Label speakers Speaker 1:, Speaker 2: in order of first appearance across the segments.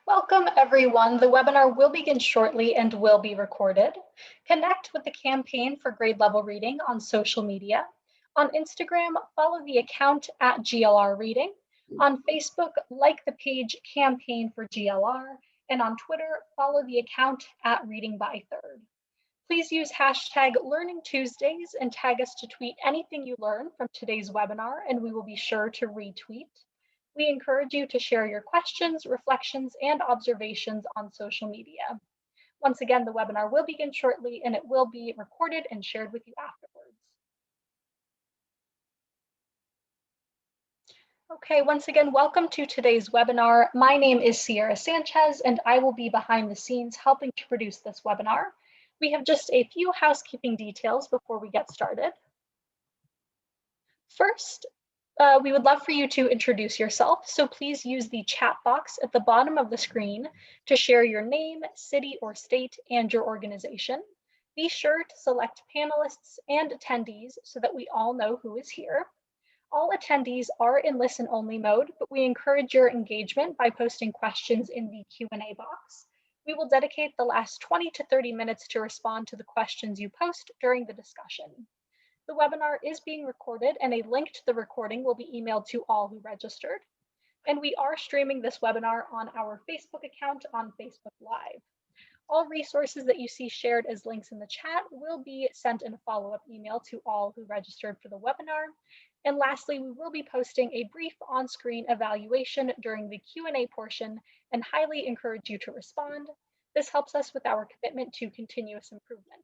Speaker 1: Welcome everyone. The webinar will begin shortly and will be recorded. Connect with the campaign for grade level reading on social media. On Instagram, follow the account at GLR Reading. On Facebook, like the page Campaign for GLR. And on Twitter, follow the account at Reading by Third. Please use hashtag Learning Tuesdays and tag us to tweet anything you learn from today's webinar, and we will be sure to retweet. We encourage you to share your questions, reflections, and observations on social media. Once again, the webinar will begin shortly and it will be recorded and shared with you afterwards. Okay, once again, welcome to today's webinar. My name is Sierra Sanchez and I will be behind the scenes helping to produce this webinar. We have just a few housekeeping details before we get started. First, we would love for you to introduce yourself, so please use the chat box at the bottom of the screen to share your name, city or state, and your organization. Be sure to select panelists and attendees so that we all know who is here. All attendees are in listen-only mode, but we encourage your engagement by posting questions in the Q&A box. We will dedicate the last 20 to 30 minutes to respond to the questions you post during the discussion. The webinar is being recorded and a link to the recording will be emailed to all who registered. And we are streaming this webinar on our Facebook account on Facebook Live. All resources that you see shared as links in the chat will be sent in a follow-up email to all who registered for the webinar. And lastly, we will be posting a brief on-screen evaluation during the Q&A portion and highly encourage you to respond. This helps us with our commitment to continuous improvement.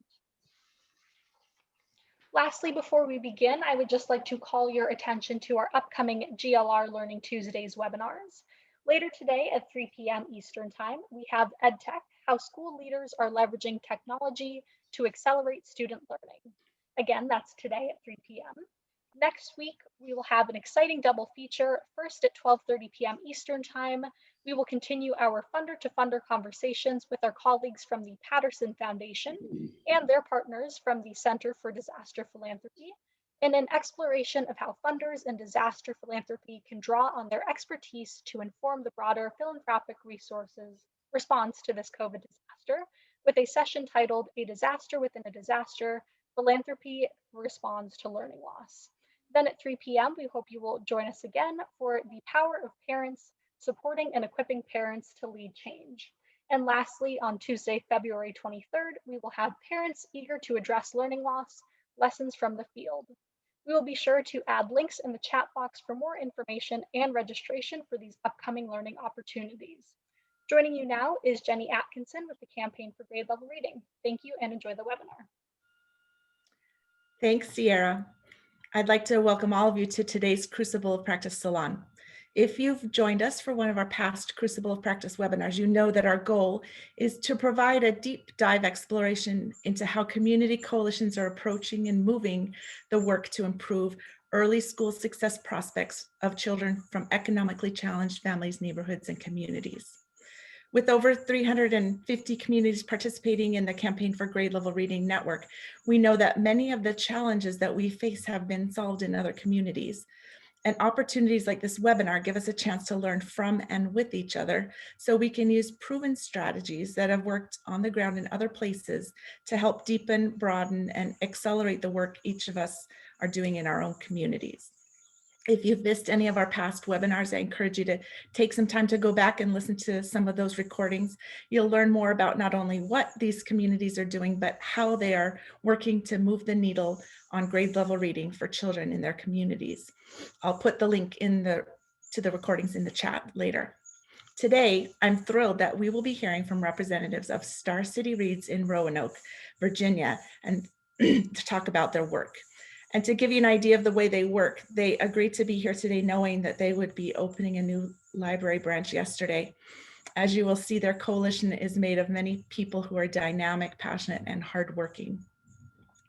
Speaker 1: Lastly, before we begin, I would just like to call your attention to our upcoming GLR Learning Tuesdays webinars. Later today at 3 p.m. Eastern Time, we have EdTech, how school leaders are leveraging technology to accelerate student learning. Again, that's today at 3 p.m. Next week, we will have an exciting double feature. First at 12:30 p.m. Eastern Time, we will continue our funder-to-funder conversations with our colleagues from the Patterson Foundation and their partners from the Center for Disaster Philanthropy in an exploration of how funders and disaster philanthropy can draw on their expertise to inform the broader philanthropic response to this COVID disaster with a session titled A Disaster Within a Disaster, Philanthropy Responds to Learning Loss. Then at 3 p.m., we hope you will join us again for the power of parents, supporting and equipping parents to lead change. And lastly, on Tuesday, February 23rd, we will have parents eager to address learning loss, lessons from the field. We will be sure to add links in the chat box for more information and registration for these upcoming learning opportunities. Joining you now is Jenny Atkinson with the Campaign for Grade Level Reading. Thank you and enjoy the webinar.
Speaker 2: Thanks, Sierra. I'd like to welcome all of you to today's Crucible of Practice Salon. If you've joined us for one of our past Crucible of Practice webinars, you know that our goal is to provide a deep dive exploration into how community coalitions are approaching and moving the work to improve early school success prospects of children from economically challenged families, neighborhoods, and communities. With over 350 communities participating in the Campaign for Grade Level Reading Network, we know that many of the challenges that we face have been solved in other communities. And opportunities like this webinar give us a chance to learn from and with each other so we can use proven strategies that have worked on the ground in other places to help deepen, broaden, and accelerate the work each of us are doing in our own communities. If you've missed any of our past webinars, I encourage you to take some time to go back and listen to some of those recordings. You'll learn more about not only what these communities are doing, but how they are working to move the needle on grade level reading for children in their communities. I'll put the link to the recordings in the chat later. Today, I'm thrilled that we will be hearing from representatives of Star City Reads in Roanoke, Virginia, and to talk about their work. And to give you an idea of the way they work, they agreed to be here today knowing that they would be opening a new library branch yesterday. As you will see, their coalition is made of many people who are dynamic, passionate, and hardworking.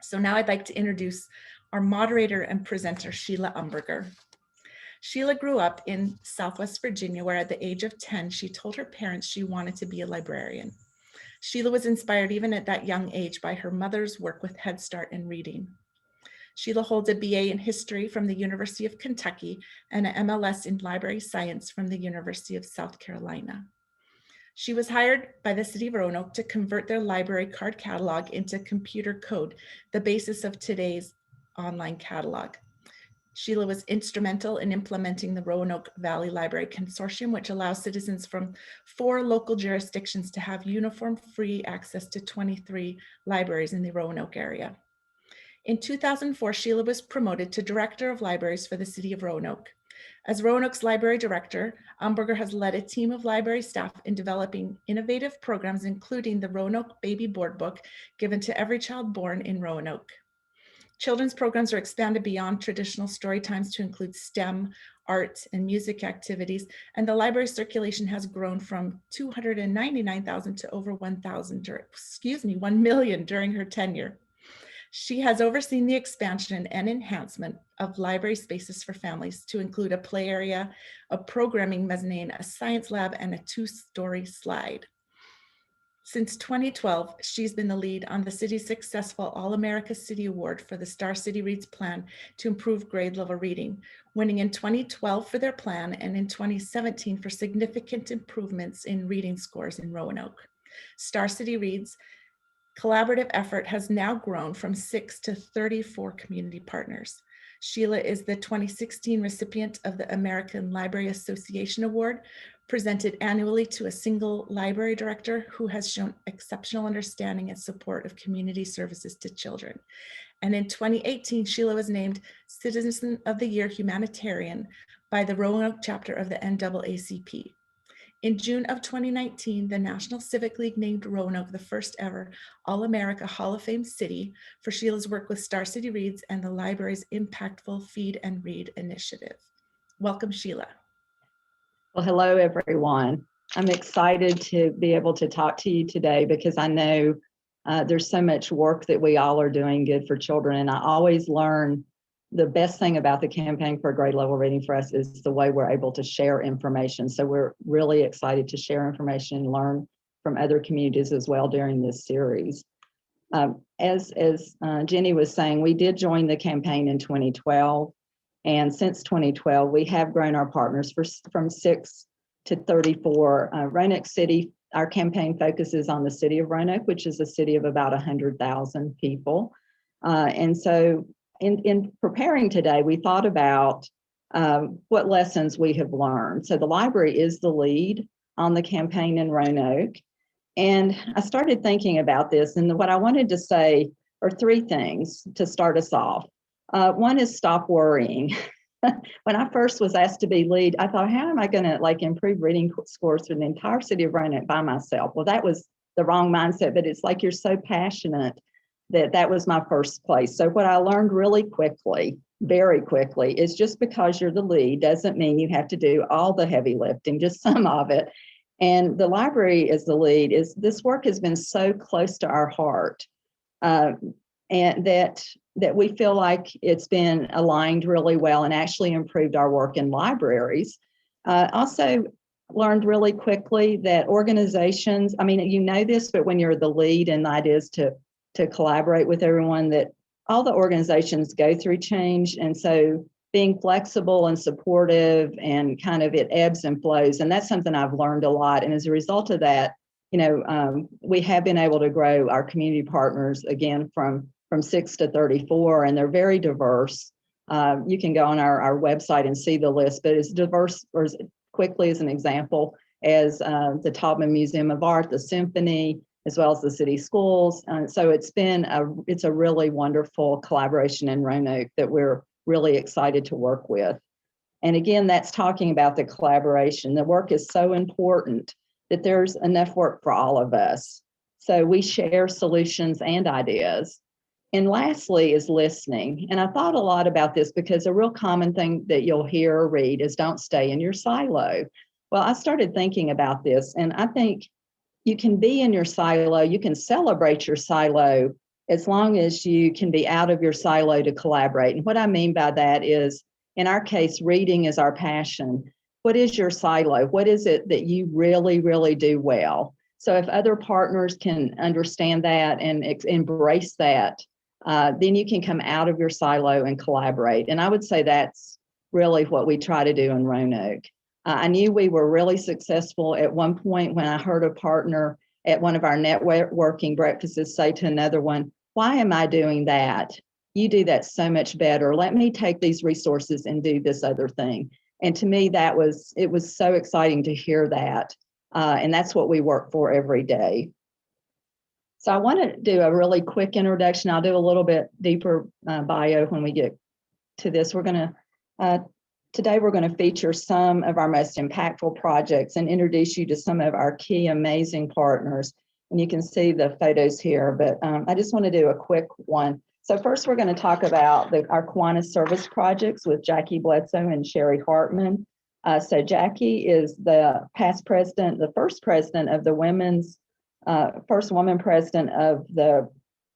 Speaker 2: So now I'd like to introduce our moderator and presenter, Sheila Umberger. Sheila grew up in Southwest Virginia, where at the age of 10, she told her parents she wanted to be a librarian. Sheila was inspired even at that young age by her mother's work with Head Start and reading. Sheila holds a BA in history from the University of Kentucky and an MLS in library science from the University of South Carolina. She was hired by the City of Roanoke to convert their library card catalog into computer code, the basis of today's online catalog. Sheila was instrumental in implementing the Roanoke Valley Library Consortium, which allows citizens from 4 local jurisdictions to have uniform free access to 23 libraries in the Roanoke area. In 2004, Sheila was promoted to Director of Libraries for the City of Roanoke. As Roanoke's library director, Umberger has led a team of library staff in developing innovative programs, including the Roanoke Baby Board Book, given to every child born in Roanoke. Children's programs are expanded beyond traditional story times to include STEM, art, and music activities, and the library circulation has grown from 299,000 to over 1 million during her tenure. She has overseen the expansion and enhancement of library spaces for families to include a play area, a programming mezzanine, a science lab, and a 2-story slide. Since 2012, she's been the lead on the city's successful All-America City Award for the Star City Reads plan to improve grade level reading, winning in 2012 for their plan and in 2017 for significant improvements in reading scores in Roanoke. Star City Reads collaborative effort has now grown from 6 to 34 community partners. Sheila is the 2016 recipient of the American Library Association Award, presented annually to a single library director who has shown exceptional understanding and support of community services to children. And in 2018, Sheila was named Citizen of the Year Humanitarian by the Roanoke chapter of the NAACP. In June of 2019, the National Civic League named Roanoke the first ever All-America Hall of Fame city for Sheila's work with Star City Reads and the library's impactful Feed and Read initiative. Welcome, Sheila.
Speaker 3: Well, hello, everyone. I'm excited to be able to talk to you today because I know there's so much work that we all are doing good for children. And I always learn the best thing about the campaign for grade level reading for us is the way we're able to share information. So we're really excited to share information and learn from other communities as well during this series. As Jenny was saying, we did join the campaign in 2012. And since 2012, we have grown our partners from 6 to 34. Roanoke City, our campaign focuses on the city of Roanoke, which is a city of about 100,000 people. And so in preparing today, we thought about what lessons we have learned. So the library is the lead on the campaign in Roanoke. And I started thinking about this, and what I wanted to say are 3 things to start us off. One is stop worrying. When I first was asked to be lead, I thought, how am I going to improve reading scores for the entire city of Roanoke by myself? Well, that was the wrong mindset, but it's like you're so passionate that was my first place. So what I learned really quickly, very quickly, is just because you're the lead doesn't mean you have to do all the heavy lifting, just some of it. And the library as the lead this work has been so close to our heart, and that we feel like it's been aligned really well and actually improved our work in libraries. Also learned really quickly that organizations, you know this, but when you're the lead, and that is to collaborate with everyone, that all the organizations go through change. And so being flexible and supportive and it ebbs and flows. And that's something I've learned a lot. And as a result of that, we have been able to grow our community partners again from 6 to 34, and they're very diverse. You can go on our website and see the list, but it's diverse, or as quickly as an example, as the Taubman Museum of Art, the Symphony, as well as the city schools. So it's a really wonderful collaboration in Roanoke that we're really excited to work with. And again, that's talking about the collaboration. The work is so important that there's enough work for all of us. So we share solutions and ideas. And lastly is listening. And I thought a lot about this because a real common thing that you'll hear or read is don't stay in your silo. Well, I started thinking about this, and I think you can be in your silo, you can celebrate your silo as long as you can be out of your silo to collaborate. And what I mean by that is, in our case, reading is our passion. What is your silo? What is it that you really, really do well? So if other partners can understand that and embrace that, then you can come out of your silo and collaborate. And I would say that's really what we try to do in Roanoke. I knew we were really successful at one point when I heard a partner at one of our networking breakfasts say to another one, "Why am I doing that? You do that so much better. Let me take these resources and do this other thing." And to me, it was so exciting to hear that. And that's what we work for every day. So I want to do a really quick introduction. I'll do a little bit deeper bio when we get to this. Today we're going to feature some of our most impactful projects and introduce you to some of our key amazing partners. And you can see the photos here, but I just want to do a quick one. So first we're going to talk about our Kiwanis service projects with Jackie Bledsoe and Sherry Hartman. So Jackie is the past president, the first president of the first woman president of the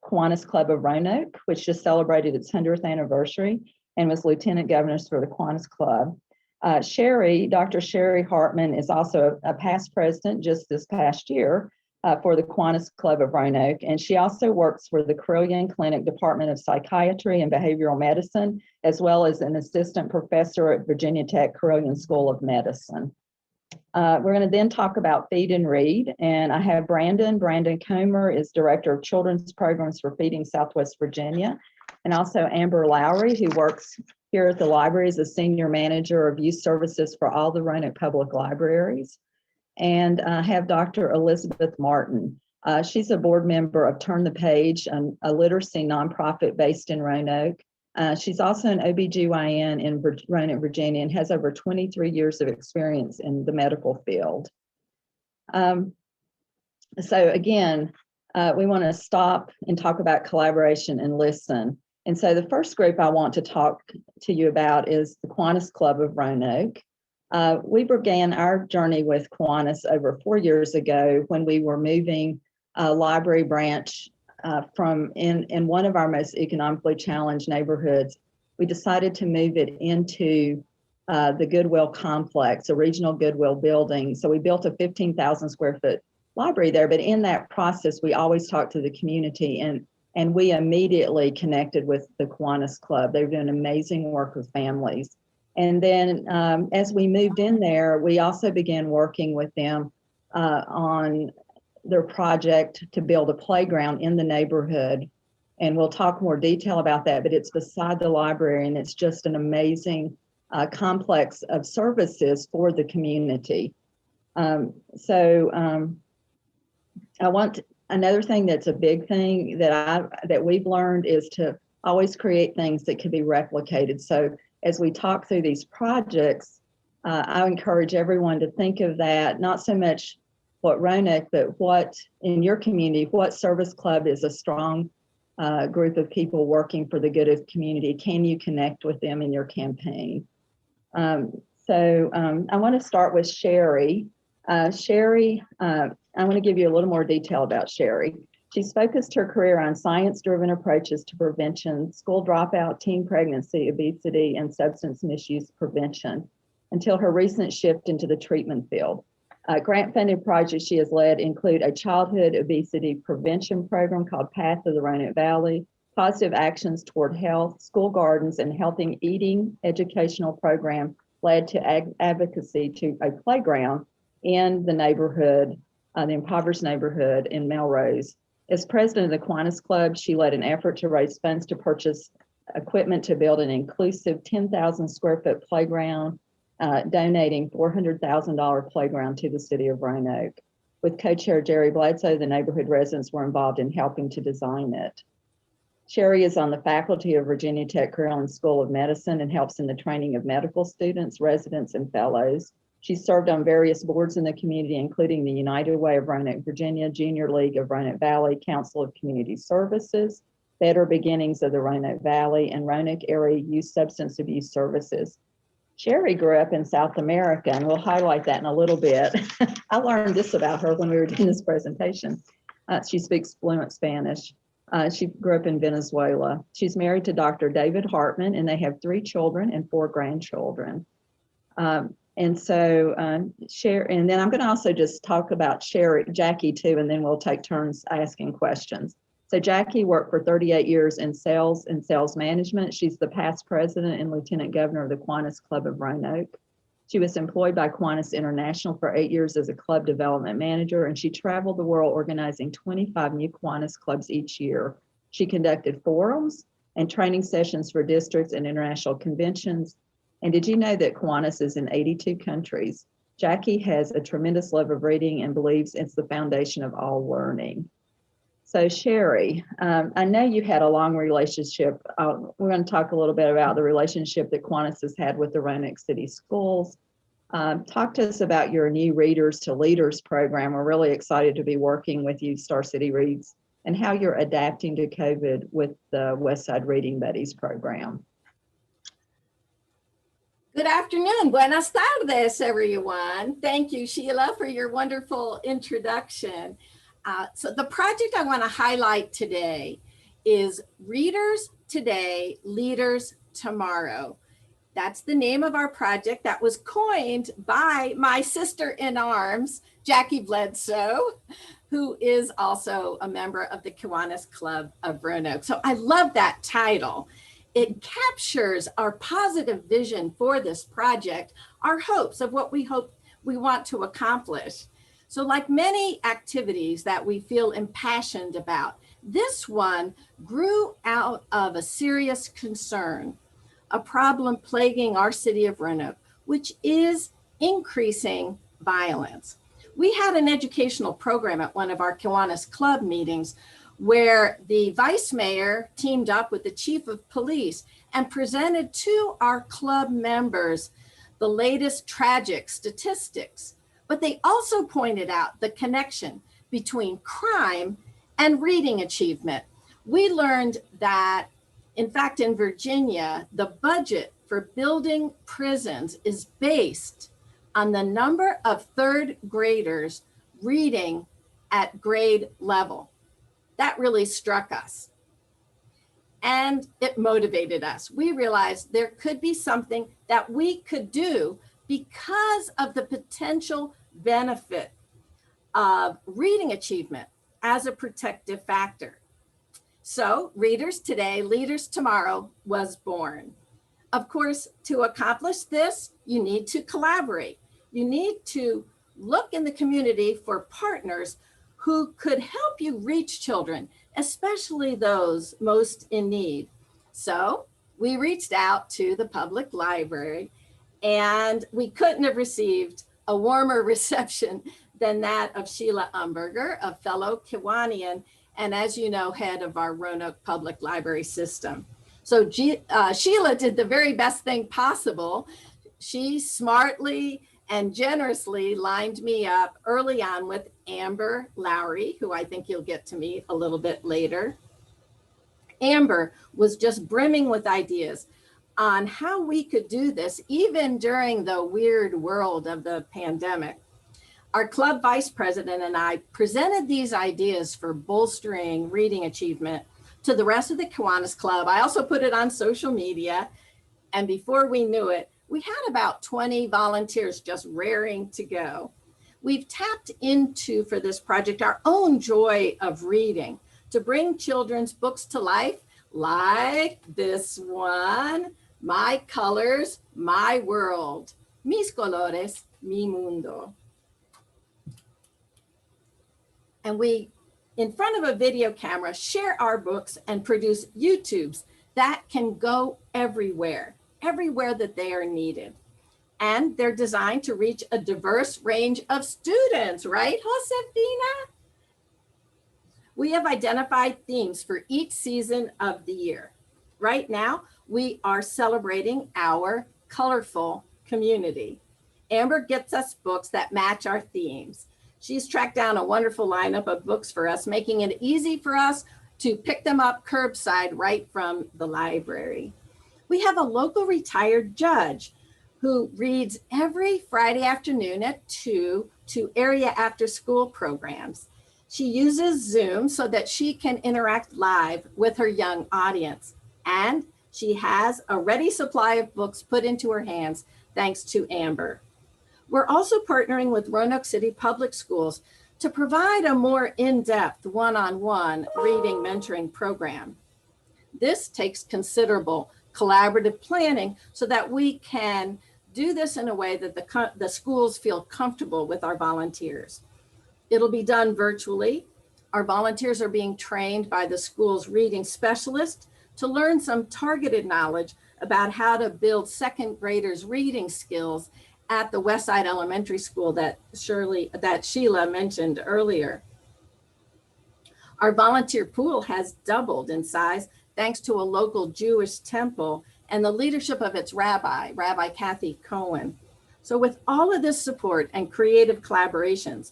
Speaker 3: Kiwanis Club of Roanoke, which just celebrated its 100th anniversary, and was lieutenant governor for the Kiwanis Club. Dr. Sherry Hartman is also a past president just this past year for the Kiwanis Club of Roanoke, and she also works for the Carilion Clinic Department of Psychiatry and Behavioral Medicine, as well as an assistant professor at Virginia Tech Carilion School of Medicine. We're going to then talk about Feed and Read, and I have Brandon Comer is Director of Children's Programs for Feeding Southwest Virginia, and also Amber Lowry, who works here at the library as a Senior Manager of Youth Services for all the Roanoke Public Libraries. And I have Dr. Elizabeth Martin. She's a board member of Turn the Page, a literacy nonprofit based in Roanoke. She's also an OBGYN in Roanoke, Virginia, and has over 23 years of experience in the medical field. So again, we want to stop and talk about collaboration and listen. And so the first group I want to talk to you about is the Kiwanis Club of Roanoke. We began our journey with Kiwanis over 4 years ago when we were moving a library branch from in one of our most economically challenged neighborhoods. We decided to move it into the Goodwill complex, a regional Goodwill building. So we built a 15,000 square foot library there, but in that process, we always talked to the community, and we immediately connected with the Kiwanis Club. They're doing amazing work with families. And then as we moved in there, we also began working with them on their project to build a playground in the neighborhood. And we'll talk more detail about that, but it's beside the library, and it's just an amazing complex of services for the community. Another thing that's a big thing that we've learned is to always create things that can be replicated. So as we talk through these projects, I encourage everyone to think of that, not so much what Roanoke, but what in your community, what service club is a strong group of people working for the good of the community? Can you connect with them in your campaign? I want to start with Sherry. I want to give you a little more detail about Sherry. She's focused her career on science-driven approaches to prevention, school dropout, teen pregnancy, obesity, and substance misuse prevention until her recent shift into the treatment field. Grant-funded projects she has led include a childhood obesity prevention program called Path of the Roanoke Valley, positive actions toward health, school gardens, and healthy eating educational program led to advocacy to a playground in the neighborhood, the impoverished neighborhood in Melrose. As president of the Kiwanis Club, she led an effort to raise funds to purchase equipment to build an inclusive 10,000 square foot playground, donating $400,000 playground to the city of Roanoke. With co-chair Jerry Bledsoe, the neighborhood residents were involved in helping to design it. Sherry is on the faculty of Virginia Tech Carilion School of Medicine and helps in the training of medical students, residents, and fellows. She served on various boards in the community, including the United Way of Roanoke, Virginia, Junior League of Roanoke Valley, Council of Community Services, Better Beginnings of the Roanoke Valley, and Roanoke Area Youth Substance Abuse Services. Sherry grew up in South America, and we'll highlight that in a little bit. I learned this about her when we were doing this presentation. She speaks fluent Spanish. She grew up in Venezuela. She's married to Dr. David Hartman, and they have 3 children and 4 grandchildren. And then I'm going to also just talk about Jackie too, and then we'll take turns asking questions. So Jackie worked for 38 years in sales and sales management. She's the past president and lieutenant governor of the Kiwanis Club of Roanoke. She was employed by Kiwanis International for 8 years as a club development manager, and she traveled the world organizing 25 new Kiwanis clubs each year. She conducted forums and training sessions for districts and international conventions. And did you know that Kiwanis is in 82 countries? Jackie has a tremendous love of reading and believes it's the foundation of all learning. So Sherry, I know you had a long relationship. We're going to talk a little bit about the relationship that Kiwanis has had with the Roanoke City Schools. Talk to us about your new Readers to Leaders program. We're really excited to be working with you, Star City Reads, and how you're adapting to COVID with the Westside Reading Buddies program.
Speaker 4: Good afternoon. Buenas tardes, everyone. Thank you, Sheila, for your wonderful introduction. So the project I want to highlight today is Readers Today, Leaders Tomorrow. That's the name of our project that was coined by my sister in arms, Jackie Bledsoe, who is also a member of the Kiwanis Club of Roanoke. So I love that title. It captures our positive vision for this project, our hopes of what we want to accomplish. So like many activities that we feel impassioned about, this one grew out of a serious concern, a problem plaguing our city of Roanoke, which is increasing violence. We had an educational program at one of our Kiwanis Club meetings where the vice mayor teamed up with the chief of police and presented to our club members the latest tragic statistics. But they also pointed out the connection between crime and reading achievement. We learned that, in fact, in Virginia, the budget for building prisons is based on the number of third graders reading at grade level. That really struck us. And it motivated us. We realized there could be something that we could do because of the potential benefit of reading achievement as a protective factor. So Readers Today, Leaders Tomorrow was born. Of course, to accomplish this, you need to collaborate. You need to look in the community for partners who could help you reach children, especially those most in need. So we reached out to the public library, and we couldn't have received a warmer reception than that of Sheila Umberger, a fellow Kiwanian, and as you know, head of our Roanoke Public Library system. So Sheila did the very best thing possible. She smartly and generously lined me up early on with Amber Lowry, who I think you'll get to meet a little bit later. Amber was just brimming with ideas on how we could do this, even during the weird world of the pandemic. Our club vice president and I presented these ideas for bolstering reading achievement to the rest of the Kiwanis Club. I also put it on social media, and before we knew it, we had about 20 volunteers just raring to go. We've tapped into, for this project, our own joy of reading to bring children's books to life, like this one, My Colors, My World, Mis Colores, Mi Mundo. And we, in front of a video camera, share our books and produce YouTubes that can go everywhere that they are needed. And they're designed to reach a diverse range of students, right, Josefina? We have identified themes for each season of the year. Right now, we are celebrating our colorful community. Amber gets us books that match our themes. She's tracked down a wonderful lineup of books for us, making it easy for us to pick them up curbside right from the library. We have a local retired judge who reads every Friday afternoon at 2 to area after school programs. She uses Zoom so that she can interact live with her young audience. And she has a ready supply of books put into her hands thanks to Amber. We're also partnering with Roanoke City Public Schools to provide a more in-depth one-on-one reading mentoring program. This takes considerable collaborative planning so that we can do this in a way that the schools feel comfortable with our volunteers. It'll be done virtually. Our volunteers are being trained by the school's reading specialist to learn some targeted knowledge about how to build second graders' reading skills at the Westside Elementary School that Sheila mentioned earlier. Our volunteer pool has doubled in size thanks to a local Jewish temple and the leadership of its rabbi, Rabbi Kathy Cohen. So with all of this support and creative collaborations,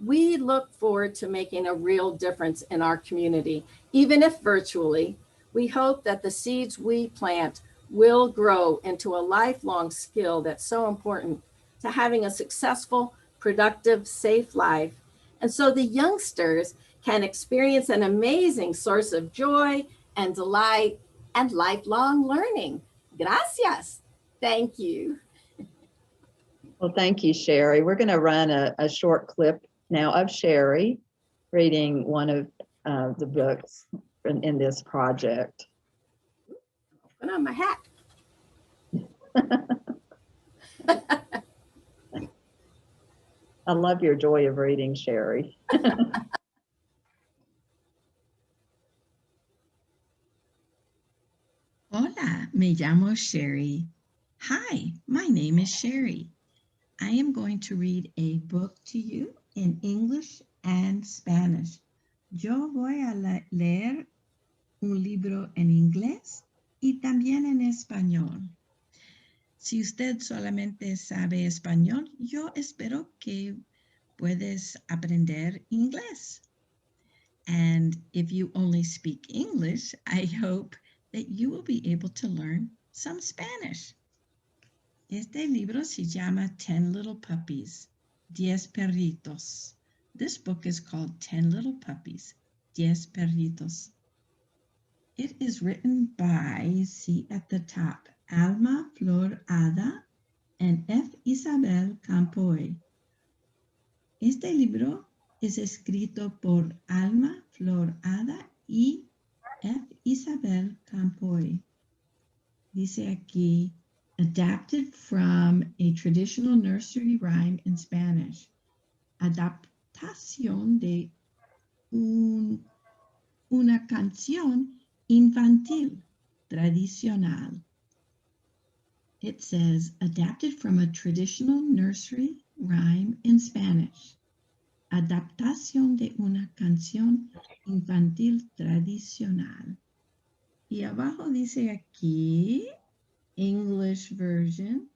Speaker 4: we look forward to making a real difference in our community, even if virtually. We hope that the seeds we plant will grow into a lifelong skill that's so important to having a successful, productive, safe life. And so the youngsters can experience an amazing source of joy and delight and lifelong learning. Gracias. Thank you.
Speaker 3: Well, thank you, Sherry. We're going to run a short clip now of Sherry reading one of the books in this project.
Speaker 4: Put on my hat.
Speaker 3: I love your joy of reading, Sherry.
Speaker 5: Hola, me llamo Sherry. Hi, my name is Sherry. I am going to read a book to you in English and Spanish. Yo voy a leer un libro en inglés y también en español. Si usted solamente sabe español, yo espero que puedes aprender inglés. And if you only speak English, I hope that you will be able to learn some Spanish. Este libro se llama 10 Little Puppies, 10 Perritos. This book is called 10 Little Puppies, 10 Perritos. It is written by, see at the top, Alma Flor Ada and F. Isabel Campoy. Este libro es escrito por Alma Flor Ada y F. Isabel Campoy. Dice aquí, adapted from a traditional nursery rhyme in Spanish. Adaptación de una canción infantil tradicional. It says, adapted from a traditional nursery rhyme in Spanish. Adaptación de una canción infantil tradicional. Y abajo dice aquí, English version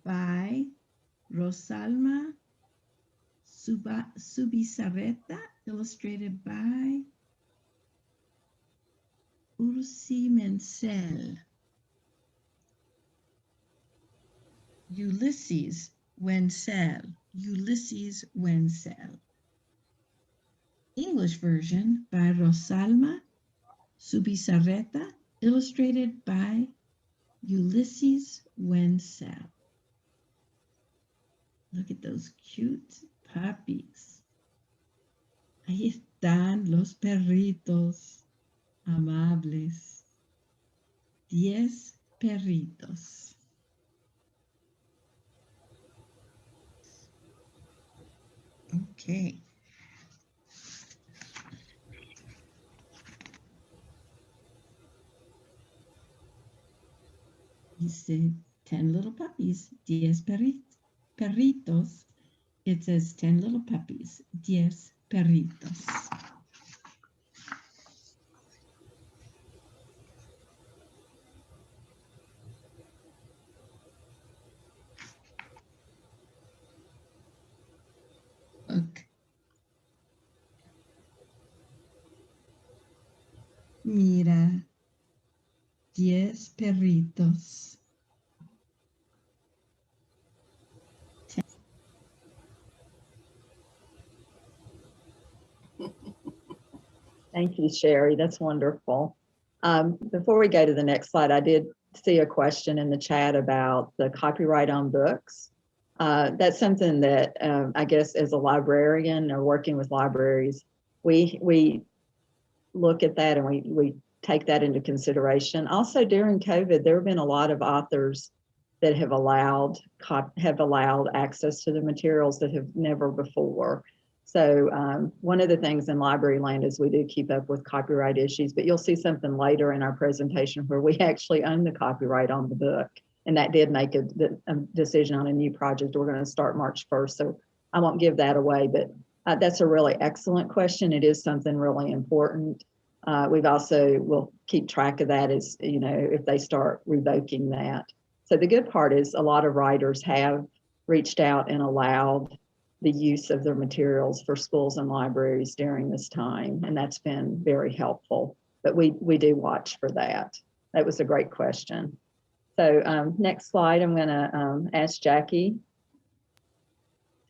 Speaker 5: by Rosalma Subizarreta, illustrated by Ursi Mencel. Ulysses Wenzel. Ulysses Wenzel. English version by Rosalma Subizarreta, illustrated by Ulysses Wenzel. Look at those cute puppies. Ahí están los perritos amables. 10 perritos. Okay. He said 10 little puppies, 10 perritos. It says 10 little puppies, 10 perritos. Look. Mira, 10 perritos.
Speaker 3: Thank you, Sherry. That's wonderful. Before we go to the next slide, I did see a question in the chat about the copyright on books. That's something that I guess as a librarian or working with libraries, we look at that and we take that into consideration. Also during COVID, there have been a lot of authors that have allowed access to the materials that have never before. So one of the things in library land is we do keep up with copyright issues, but you'll see something later in our presentation where we actually own the copyright on the book. And that did make a decision on a new project. We're going to start March 1st, so I won't give that away, but that's a really excellent question. It is something really important. We've also will keep track of that as, you know, if they start revoking that. So the good part is a lot of writers have reached out and allowed the use of their materials for schools and libraries during this time, and that's been very helpful. But we do watch for that. That was a great question. So next slide, I'm going to ask Jackie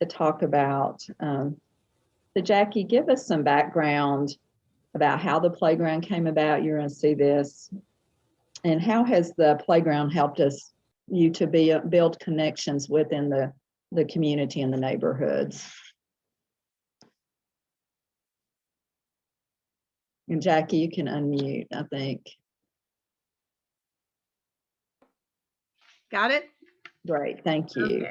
Speaker 3: to talk about. So Jackie, give us some background about how the playground came about. You're going to see this. And how has the playground helped you to build connections within the community and the neighborhoods? And Jackie, you can unmute, I think.
Speaker 6: Got it?
Speaker 3: Great, thank you.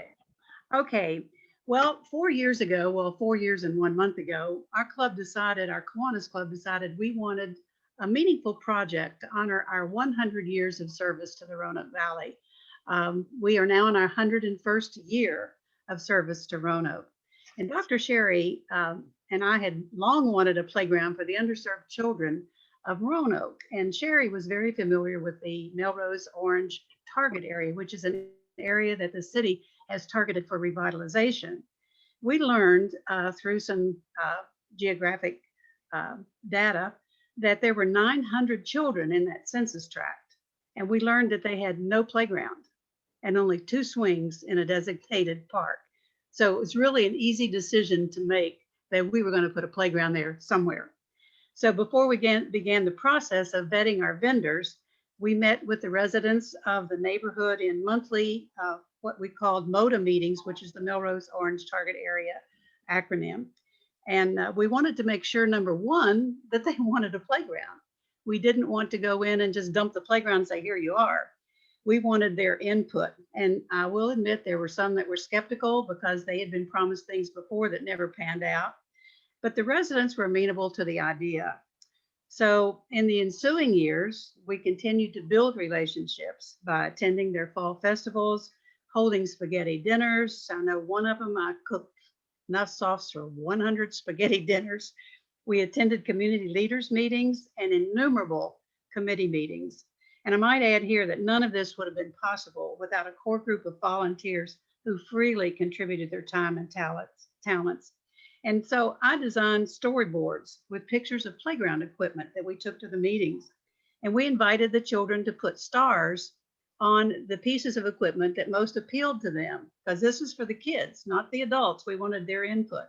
Speaker 6: Okay. Well, 4 years ago, 4 years and 1 month ago, our Kiwanis club decided we wanted a meaningful project to honor our 100 years of service to the Roanoke Valley. We are now in our 101st year of service to Roanoke. And Dr. Sherry and I had long wanted a playground for the underserved children of Roanoke. And Sherry was very familiar with the Melrose Orange target area, which is an area that the city has targeted for revitalization. We learned through some geographic data that there were 900 children in that census tract. And we learned that they had no playground and only 2 swings in a designated park. So it was really an easy decision to make that we were going to put a playground there somewhere. So before we began the process of vetting our vendors, we met with the residents of the neighborhood in monthly, what we called MOTA meetings, which is the Melrose Orange Target Area acronym. And we wanted to make sure, number one, that they wanted a playground. We didn't want to go in and just dump the playground and say, here you are. We wanted their input. And I will admit there were some that were skeptical because they had been promised things before that never panned out. But the residents were amenable to the idea. So in the ensuing years, we continued to build relationships by attending their fall festivals, holding spaghetti dinners. I know one of them, I cooked enough sauce for 100 spaghetti dinners. We attended community leaders meetings and innumerable committee meetings. And I might add here that none of this would have been possible without a core group of volunteers who freely contributed their time and talents. And so I designed storyboards with pictures of playground equipment that we took to the meetings. And we invited the children to put stars on the pieces of equipment that most appealed to them, because this is for the kids, not the adults. We wanted their input.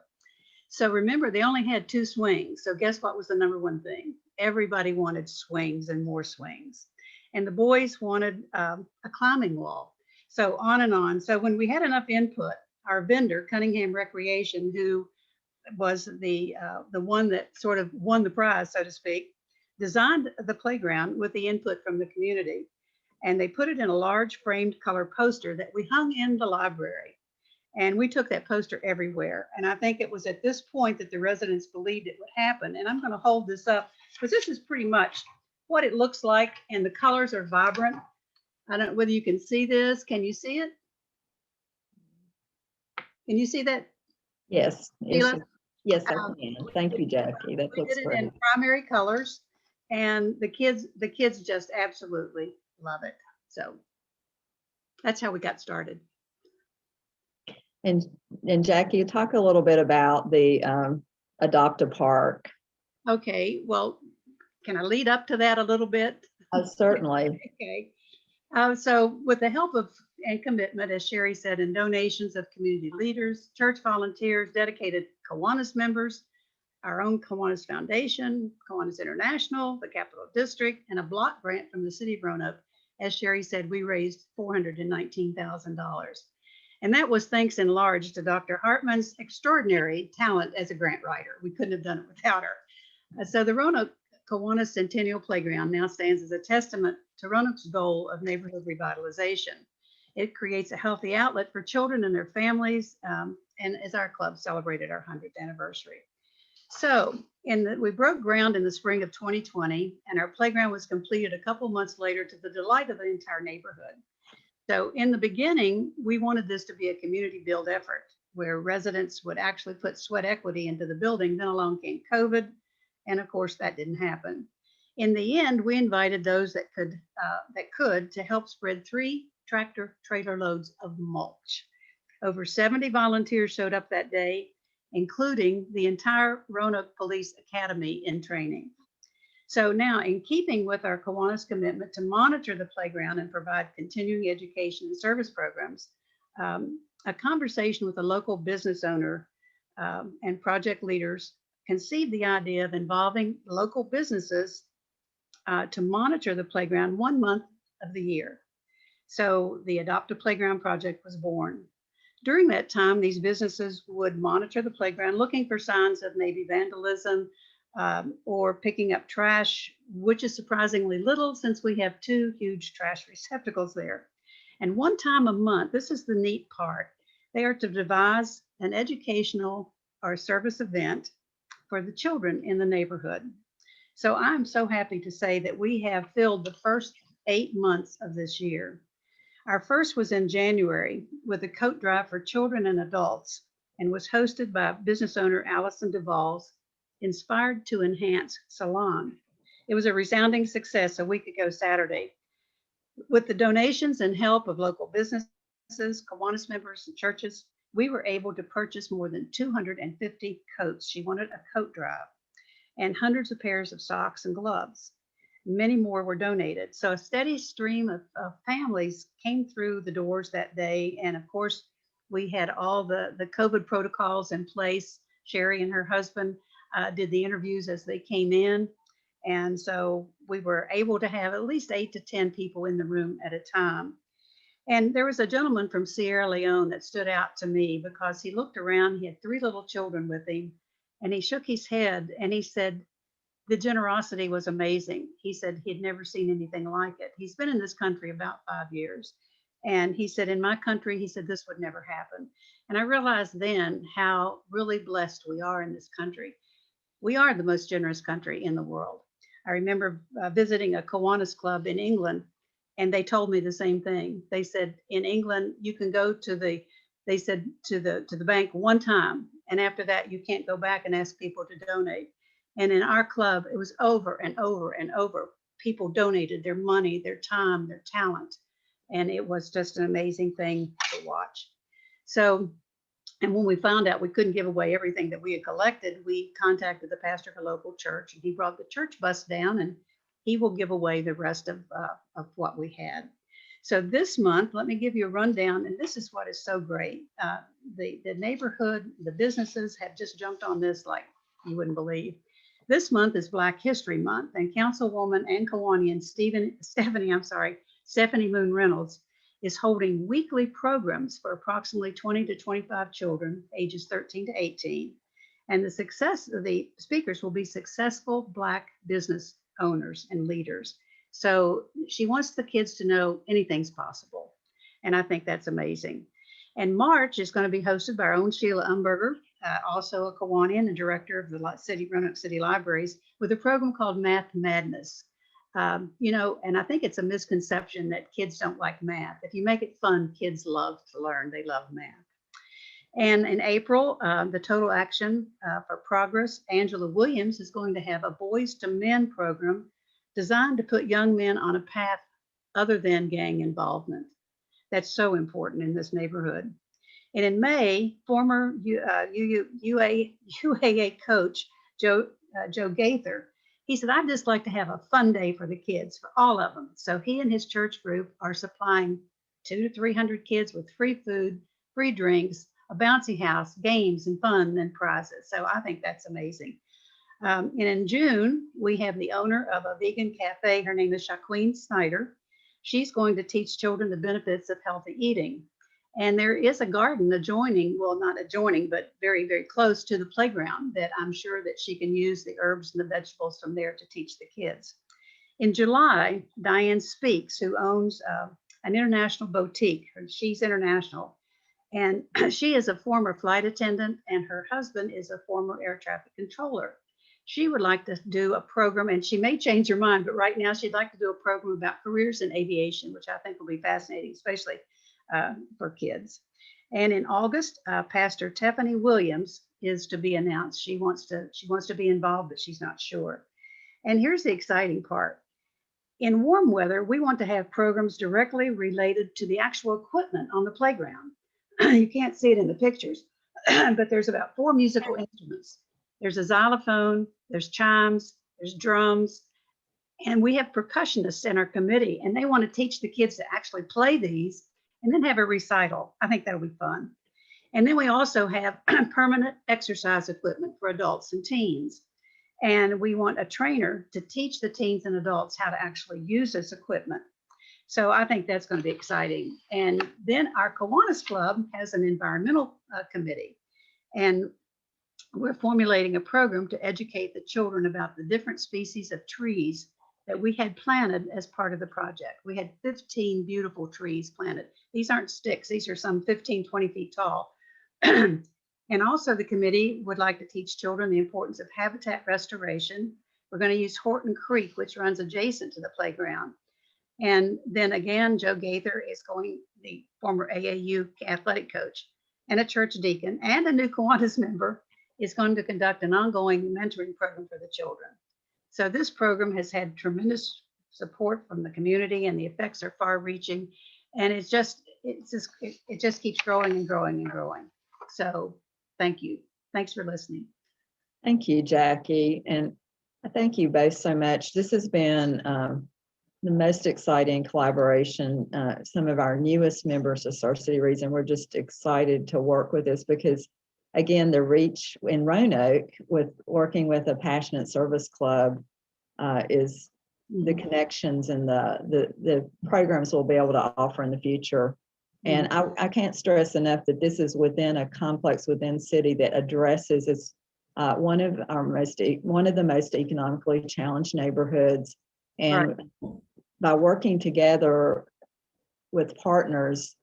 Speaker 6: So remember, they only had 2 swings. So guess what was the number one thing? Everybody wanted swings and more swings. And the boys wanted a climbing wall. So on and on. So when we had enough input, our vendor, Cunningham Recreation, who was the one that sort of won the prize, so to speak, designed the playground with the input from the community. And they put it in a large framed color poster that we hung in the library. And we took that poster everywhere. And I think it was at this point that the residents believed it would happen. And I'm going to hold this up because this is pretty much what it looks like. And the colors are vibrant. I don't know whether you can see this. Can you see it? Can you see that?
Speaker 3: Yes.
Speaker 6: Sheila?
Speaker 3: Yes, I can. Thank you, Jackie. That looks
Speaker 6: We did it
Speaker 3: great.
Speaker 6: in primary colors, and the kids just absolutely love it. So that's how we got started.
Speaker 3: And Jackie, talk a little bit about the Adopt a Park.
Speaker 6: Okay, well, can I lead up to that a little bit?
Speaker 3: Certainly.
Speaker 6: Okay. So with the help of and commitment, as Sherry said, and donations of community leaders, church volunteers, dedicated Kiwanis members, our own Kiwanis Foundation, Kiwanis International, the Capital District, and a block grant from the city of Roanoke, as Sherry said, we raised $419,000. And that was thanks in large to Dr. Hartman's extraordinary talent as a grant writer. We couldn't have done it without her. So the Roanoke Kiwanis Centennial Playground now stands as a testament to Roanoke's goal of neighborhood revitalization. It creates a healthy outlet for children and their families, and as our club celebrated our 100th anniversary. So we broke ground in the spring of 2020, and our playground was completed a couple months later to the delight of the entire neighborhood. So in the beginning, we wanted this to be a community build effort where residents would actually put sweat equity into the building. Then along came COVID, and of course that didn't happen. In the end, we invited those that could to help spread 3 tractor trailer loads of mulch. Over 70 volunteers showed up that day, including the entire Roanoke Police Academy in training. So now, in keeping with our Kiwanis commitment to monitor the playground and provide continuing education and service programs, a conversation with a local business owner and project leaders conceived the idea of involving local businesses to monitor the playground 1 month of the year. So the Adopt a Playground project was born. During that time, these businesses would monitor the playground, looking for signs of maybe vandalism or picking up trash, which is surprisingly little since we have 2 huge trash receptacles there. And 1 time a month, this is the neat part, they are to devise an educational or service event for the children in the neighborhood. So I'm so happy to say that we have filled the first 8 months of this year. Our first was in January with a coat drive for children and adults and was hosted by business owner Allison Duvall's Inspired to Enhance Salon. It was a resounding success a week ago Saturday. With the donations and help of local businesses, Kiwanis members, and churches, we were able to purchase more than 250 coats. She wanted a coat drive, and hundreds of pairs of socks and gloves. Many more were donated. So a steady stream of families came through the doors that day. And of course, we had all the COVID protocols in place. Sherry and her husband did the interviews as they came in. And so we were able to have at least 8 to 10 people in the room at a time. And there was a gentleman from Sierra Leone that stood out to me because he looked around, he had 3 little children with him, and he shook his head and he said, the generosity was amazing. He said he'd never seen anything like it. He's been in this country about 5 years. And he said, in my country, he said, this would never happen. And I realized then how really blessed we are in this country. We are the most generous country in the world. I remember visiting a Kiwanis club in England, and they told me the same thing. They said, in England, you can go to the bank 1 time, and after that, you can't go back and ask people to donate. And in our club, it was over and over and over. People donated their money, their time, their talent. And it was just an amazing thing to watch. So, and when we found out we couldn't give away everything that we had collected, we contacted the pastor of a local church, and he brought the church bus down, and he will give away the rest of what we had. So this month, let me give you a rundown, and this is what is so great. The neighborhood, the businesses have just jumped on this like you wouldn't believe. This month is Black History Month, and Councilwoman and Kiwanian Stephanie Moon Reynolds is holding weekly programs for approximately 20 to 25 children, ages 13 to 18. And the speakers will be successful Black business owners and leaders. So she wants the kids to know anything's possible. And I think that's amazing. And March is going to be hosted by our own Sheila Umberger, also a Kiwanian and director of the Roanoke City Libraries, with a program called Math Madness. And I think it's a misconception that kids don't like math. If you make it fun, kids love to learn. They love math. And in April, the Total Action for Progress, Angela Williams is going to have a Boys to Men program designed to put young men on a path other than gang involvement. That's so important in this neighborhood. And in May, former UAA coach Joe Gaither, he said, I'd just like to have a fun day for the kids, for all of them. So he and his church group are supplying 200 to 300 kids with free food, free drinks, a bouncy house, games and fun and prizes. So I think that's amazing. And in June, we have the owner of a vegan cafe. Her name is Shaqueen Snyder. She's going to teach children the benefits of healthy eating. And there is a garden adjoining, well, not adjoining, but very, very close to the playground that I'm sure that she can use the herbs and the vegetables from there to teach the kids. In July, Diane Speaks, who owns an international boutique. She's international. And she is a former flight attendant, and her husband is a former air traffic controller. She would like to do a program, and she may change her mind, but right now she'd like to do a program about careers in aviation, which I think will be fascinating, especially for kids. And in August, Pastor Tiffany Williams is to be announced. She wants to be involved, but she's not sure. And here's the exciting part. In warm weather, we want to have programs directly related to the actual equipment on the playground. You can't see it in the pictures, but there's about 4 musical instruments. There's a xylophone, there's chimes, there's drums, and we have percussionists in our committee, and they want to teach the kids to actually play these and then have a recital. I think that'll be fun. And then we also have permanent exercise equipment for adults and teens. And we want a trainer to teach the teens and adults how to actually use this equipment. So I think that's going to be exciting. And then our Kiwanis Club has an environmental committee. And we're formulating a program to educate the children about the different species of trees that we had planted as part of the project. We had 15 beautiful trees planted. These aren't sticks. These are some 15, 20 feet tall. And also the committee would like to teach children the importance of habitat restoration. We're going to use Horton Creek, which runs adjacent to the playground. And then again, Joe Gaither is the former AAU athletic coach and a church deacon and a new Kiwanis member, is going to conduct an ongoing mentoring program for the children. So this program has had tremendous support from the community, and the effects are far reaching. And it just keeps growing and growing and growing. So thank you. Thanks for listening.
Speaker 3: Thank you, Jackie. And thank you both so much. This has been the most exciting collaboration. Some of our newest members of Star City Reads, and we're just excited to work with this because, again, the reach in Roanoke with working with a passionate service club is the connections and the programs we'll be able to offer in the future. And I can't stress enough that this is within a complex within city that addresses it's one of the most economically challenged neighborhoods. And right. By working together with partners,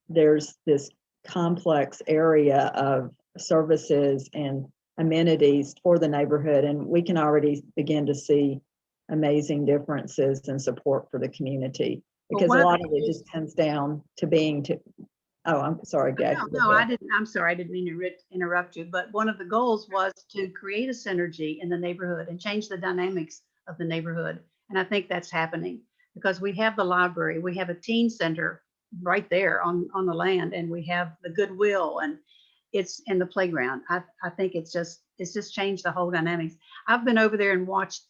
Speaker 3: there's this complex area of services and amenities for the neighborhood, and we can already begin to see amazing differences and support for the community, because a lot of it just comes down to oh, I'm sorry, Jackie.
Speaker 6: No, I didn't. I'm sorry, I didn't mean to interrupt you, but one of the goals was to create a synergy in the neighborhood and change the dynamics of the neighborhood. And I think that's happening because we have the library, we have a teen center right there on the land, and we have the Goodwill, and it's in the playground. I think it's just changed the whole dynamics. I've been over there and watched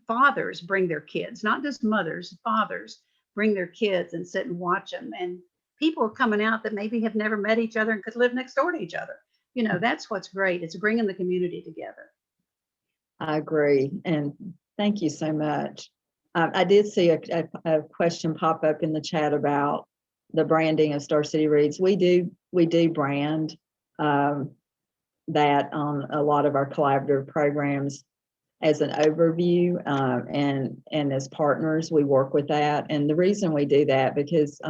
Speaker 6: fathers bring their kids, not just mothers, fathers bring their kids and sit and watch them. And people are coming out that maybe have never met each other and could live next door to each other. You know, that's what's great. It's bringing the community together.
Speaker 3: I agree. And thank you so much. I did see a question pop up in the chat about the branding of Star City Reads. We do brand that on a lot of our collaborative programs as an overview, and as partners, we work with that. And the reason we do that, because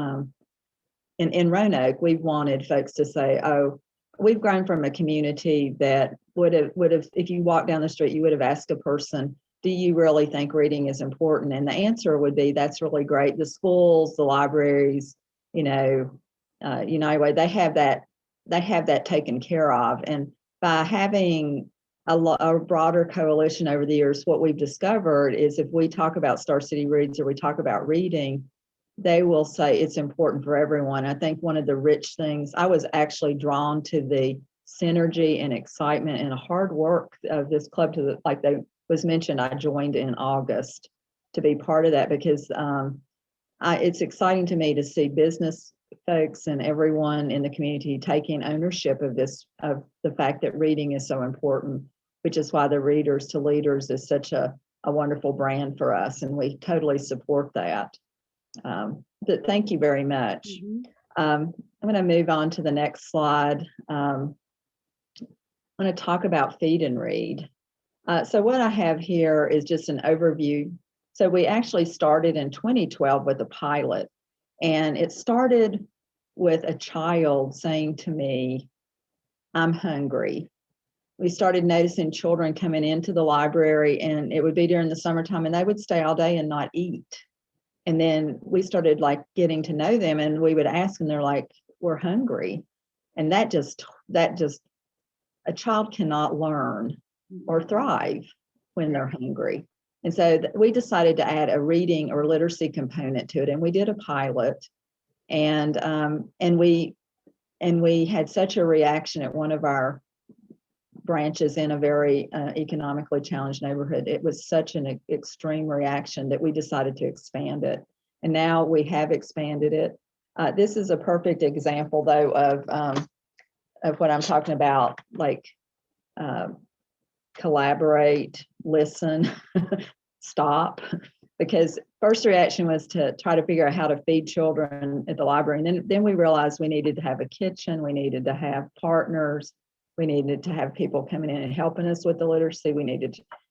Speaker 3: in Roanoke, we've wanted folks to say, oh, we've grown from a community that would have, if you walk down the street, you would have asked a person, do you really think reading is important? And the answer would be, that's really great. The schools, the libraries, United Way, they have that taken care of. And by having a broader coalition over the years, what we've discovered is if we talk about Star City Reads or we talk about reading, they will say it's important for everyone. I think one of the rich things, I was actually drawn to the synergy and excitement and hard work of this club like they was mentioned, I joined in August to be part of that, because it's exciting to me to see business folks and everyone in the community taking ownership of the fact that reading is so important, which is why the Readers to Leaders is such a wonderful brand for us, and we totally support that. But thank you very much. I'm going to move on to the next slide. I'm going to talk about Feed and Read. So what I have here is just an overview So we actually started in 2012 with a pilot, and it started with a child saying to me, "I'm hungry." We started noticing children coming into the library, and it would be during the summertime, and they would stay all day and not eat. And then we started like getting to know them, and we would ask them, they're like, "We're hungry." And that just, a child cannot learn or thrive when they're hungry. And so we decided to add a reading or literacy component to it, and we did a pilot, and we had such a reaction at one of our branches in a very economically challenged neighborhood. It was such an extreme reaction that we decided to expand it, and now we have expanded it. This is a perfect example, though, of what I'm talking about, like collaborate, listen, stop. Because first reaction was to try to figure out how to feed children at the library. And then we realized we needed to have a kitchen, we needed to have partners, we needed to have people coming in and helping us with the literacy.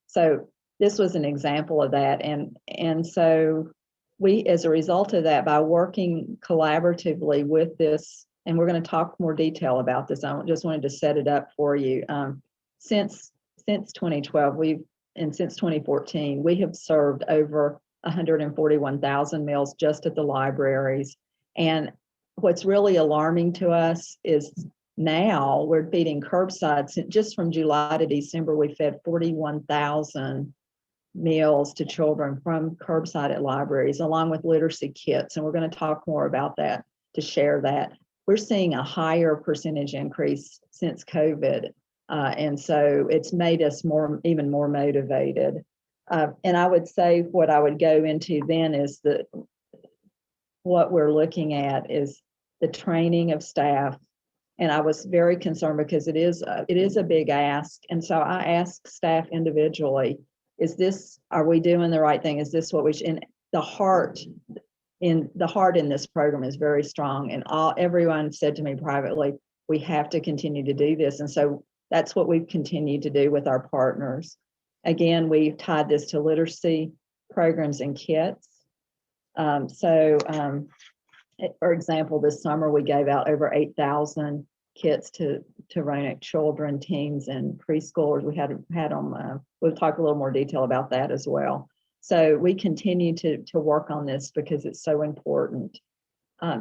Speaker 3: So this was an example of that. And so we, as a result of that, by working collaboratively with this, and we're going to talk more detail about this, I just wanted to set it up for you. Since 2012, since 2014, we have served over 141,000 meals just at the libraries. And what's really alarming to us is now we're feeding curbside. Just from July to December, we fed 41,000 meals to children from curbside at libraries, along with literacy kits. And we're going to talk more about that to share that. We're seeing a higher percentage increase since COVID. And so it's made us even more motivated. And I would say what I would go into then is that what we're looking at is the training of staff. And I was very concerned because it is a big ask. And so I asked staff individually, are we doing the right thing? Is this what we should? And the heart in this program is very strong. And everyone said to me privately, we have to continue to do this. And so that's what we've continued to do with our partners. Again, we've tied this to literacy programs and kits. For example, this summer we gave out over 8,000 kits to Roanoke children, teens, and preschoolers. We had them. We'll talk a little more detail about that as well. So we continue to work on this because it's so important.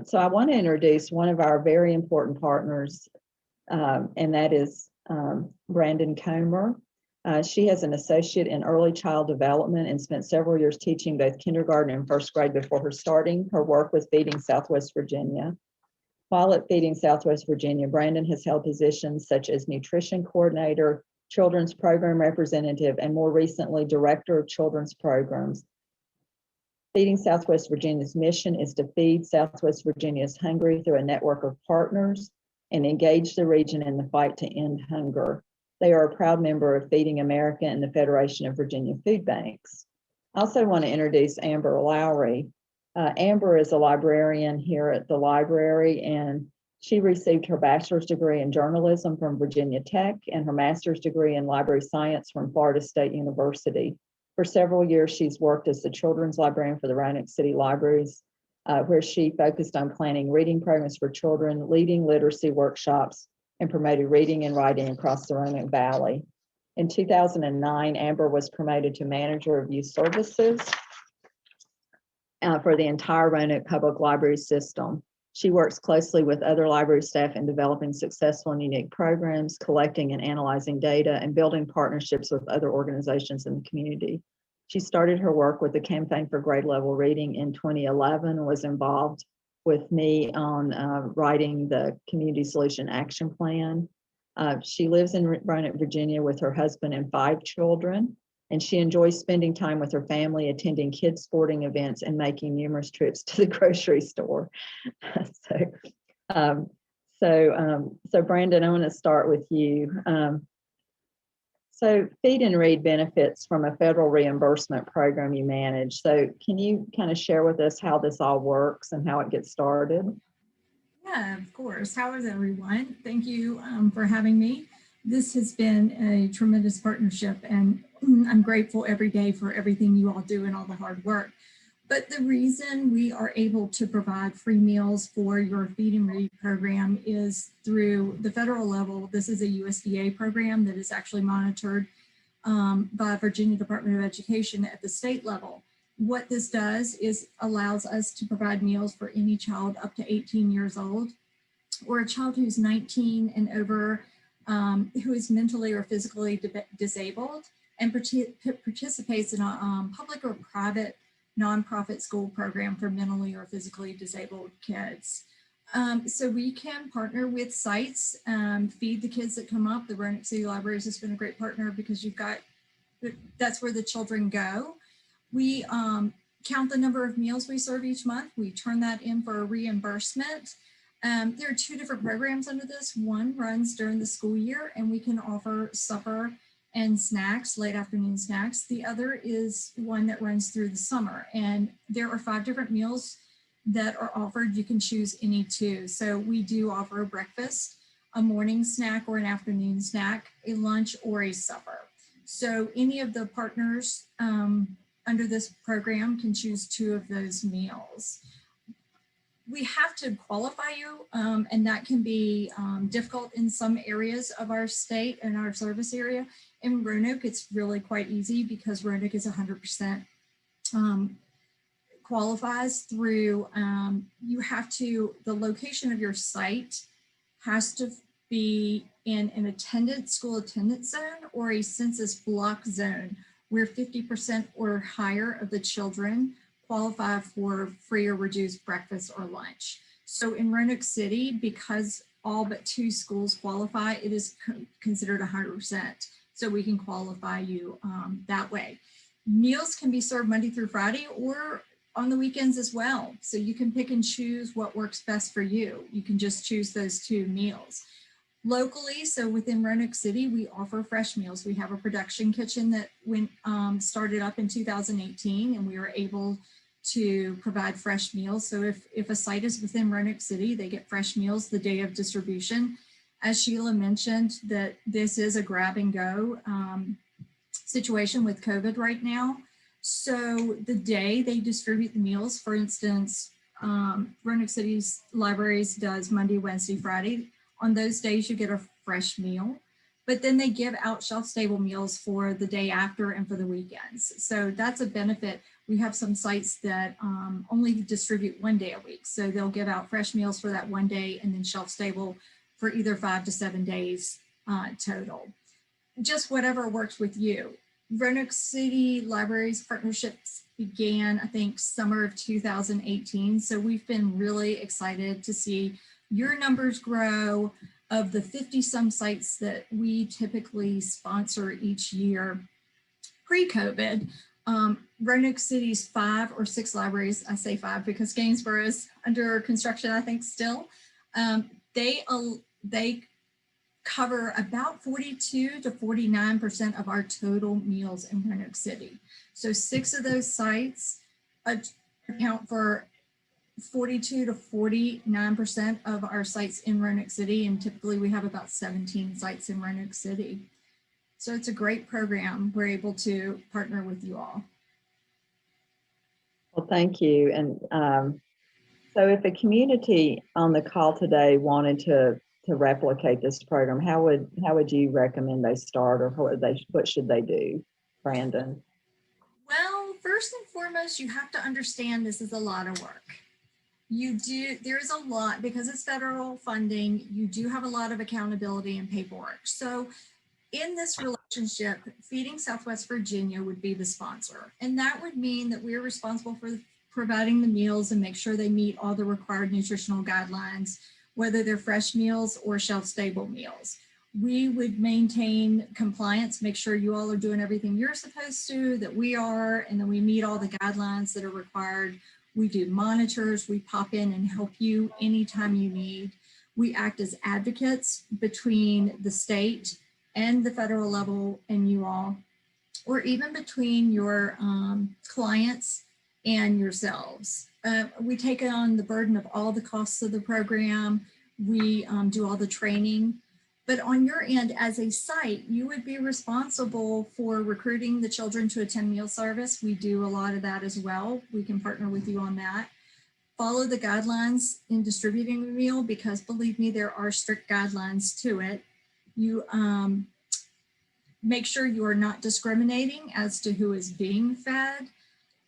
Speaker 3: So I want to introduce one of our very important partners, and that is Brandon Comer. She has an associate in early child development and spent several years teaching both kindergarten and first grade before her starting her work with Feeding Southwest Virginia. While at Feeding Southwest Virginia, Brandon has held positions such as nutrition coordinator, children's program representative, and more recently, director of children's programs. Feeding Southwest Virginia's mission is to feed Southwest Virginia's hungry through a network of partners and engage the region in the fight to end hunger. They are a proud member of Feeding America and the Federation of Virginia Food Banks. I also want to introduce Amber Lowry. Amber is a librarian here at the library, and she received her bachelor's degree in journalism from Virginia Tech and her master's degree in library science from Florida State University. For several years, she's worked as the children's librarian for the Roanoke City Libraries, where she focused on planning reading programs for children, leading literacy workshops, and promoted reading and writing across the Roanoke Valley. In 2009, Amber was promoted to manager of youth services for the entire Roanoke Public Library system. She works closely with other library staff in developing successful and unique programs, collecting and analyzing data, and building partnerships with other organizations in the community. She started her work with the Campaign for Grade Level Reading in 2011, was involved with me on writing the Community Solution Action Plan. She lives in Roanoke, Virginia with her husband and 5 children, and she enjoys spending time with her family, attending kids' sporting events, and making numerous trips to the grocery store. So Brandon, I want to start with you. So Feed and Read benefits from a federal reimbursement program you manage. So can you kind of share with us how this all works and how it gets started?
Speaker 7: Yeah, of course. How is everyone? Thank you for having me. This has been a tremendous partnership, and I'm grateful every day for everything you all do and all the hard work. But the reason we are able to provide free meals for your Feed and Read program is through the federal level. This is a USDA program that is actually monitored by Virginia Department of Education at the state level. What this does is allows us to provide meals for any child up to 18 years old, or a child who's 19 and over, who is mentally or physically disabled and participates in a public or private nonprofit school program for mentally or physically disabled kids. So we can partner with sites, feed the kids that come up. The Roanoke City Libraries has been a great partner because that's where the children go. We count the number of meals we serve each month. We turn that in for a reimbursement. There are two different programs under this. One runs during the school year, and we can offer supper and snacks, late afternoon snacks. The other is one that runs through the summer, and there are 5 different meals that are offered. You can choose any 2. So we do offer a breakfast, a morning snack or an afternoon snack, a lunch or a supper. So any of the partners under this program can choose 2 of those meals. We have to qualify you, and that can be difficult in some areas of our state and our service area. In Roanoke, it's really quite easy because Roanoke is 100% qualifies through, the location of your site has to be in an school attendance zone or a census block zone where 50% or higher of the children qualify for free or reduced breakfast or lunch. So in Roanoke City, because all but 2 schools qualify, it is considered 100%. So we can qualify you that way. Meals can be served Monday through Friday or on the weekends as well. So you can pick and choose what works best for you. You can just choose those 2 meals. Locally, so within Roanoke City, we offer fresh meals. We have a production kitchen that started up in 2018, and we were able to provide fresh meals. So if a site is within Roanoke City, they get fresh meals the day of distribution. As Sheila mentioned, that this is a grab and go situation with COVID right now. So the day they distribute the meals, for instance, Roanoke City's Libraries does Monday, Wednesday, Friday. On those days, you get a fresh meal, but then they give out shelf-stable meals for the day after and for the weekends. So that's a benefit. We have some sites that only distribute 1 day a week. So they'll give out fresh meals for that 1 day and then shelf-stable for either 5 to 7 days total. Just whatever works with you. Roanoke City Libraries partnerships began, I think, summer of 2018. So we've been really excited to see your numbers grow. Of the 50-some sites that we typically sponsor each year pre-COVID, Roanoke City's 5 or 6 libraries, I say 5 because Gainesboro is under construction, I think still, they cover about 42 to 49% of our total meals in Roanoke City. So 6 of those sites account for 42 to 49% of our sites in Roanoke City, and typically we have about 17 sites in Roanoke City. So it's a great program. We're able to partner with you all.
Speaker 3: Well, thank you. And so if a community on the call today wanted to replicate this program, how would you recommend they start, or what should they do, Brandon?
Speaker 7: Well, first and foremost, you have to understand this is a lot of work. There's a lot, because it's federal funding, you do have a lot of accountability and paperwork. So in this relationship, Feeding Southwest Virginia would be the sponsor. And that would mean that we're responsible for providing the meals and make sure they meet all the required nutritional guidelines, whether they're fresh meals or shelf-stable meals. We would maintain compliance, make sure you all are doing everything you're supposed to, that we are, and then we meet all the guidelines that are required. We do monitors, we pop in and help you anytime you need. We act as advocates between the state and the federal level and you all, or even between your clients and yourselves. We take on the burden of all the costs of the program. We do all the training. But on your end as a site, you would be responsible for recruiting the children to attend meal service. We do a lot of that as well. We can partner with you on that. Follow the guidelines in distributing the meal, because believe me, there are strict guidelines to it. You make sure you are not discriminating as to who is being fed.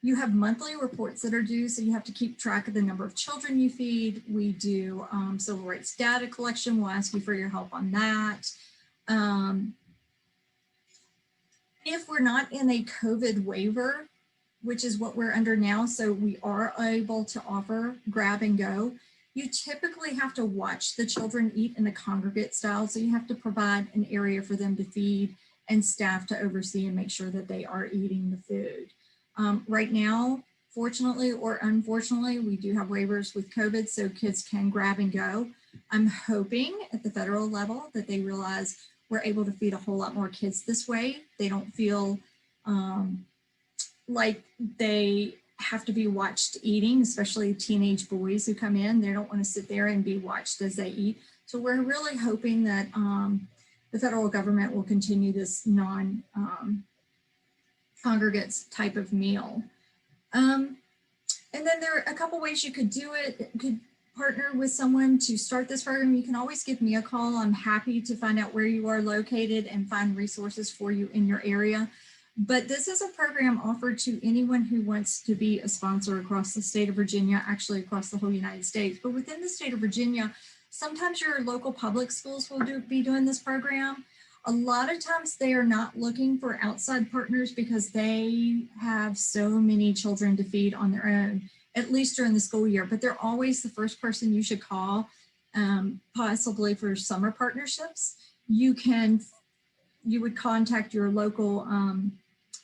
Speaker 7: You have monthly reports that are due, so you have to keep track of the number of children you feed. We do civil rights data collection. We'll ask you for your help on that. If we're not in a COVID waiver, which is what we're under now, so we are able to offer grab and go, you typically have to watch the children eat in a congregate style. So you have to provide an area for them to feed and staff to oversee and make sure that they are eating the food. Right now, fortunately or unfortunately, we do have waivers with COVID, so kids can grab and go. I'm hoping at the federal level that they realize we're able to feed a whole lot more kids this way. They don't feel like they have to be watched eating, especially teenage boys who come in. They don't want to sit there and be watched as they eat. So we're really hoping that the federal government will continue this non-congregates type of meal. And then there are a couple ways you could do it. You could partner with someone to start this program. You can always give me a call. I'm happy to find out where you are located and find resources for you in your area. But this is a program offered to anyone who wants to be a sponsor across the state of Virginia, actually across the whole United States. But within the state of Virginia, sometimes your local public schools will be doing this program. A lot of times they are not looking for outside partners because they have so many children to feed on their own, at least during the school year. But they're always the first person you should call, possibly for summer partnerships. You would contact your local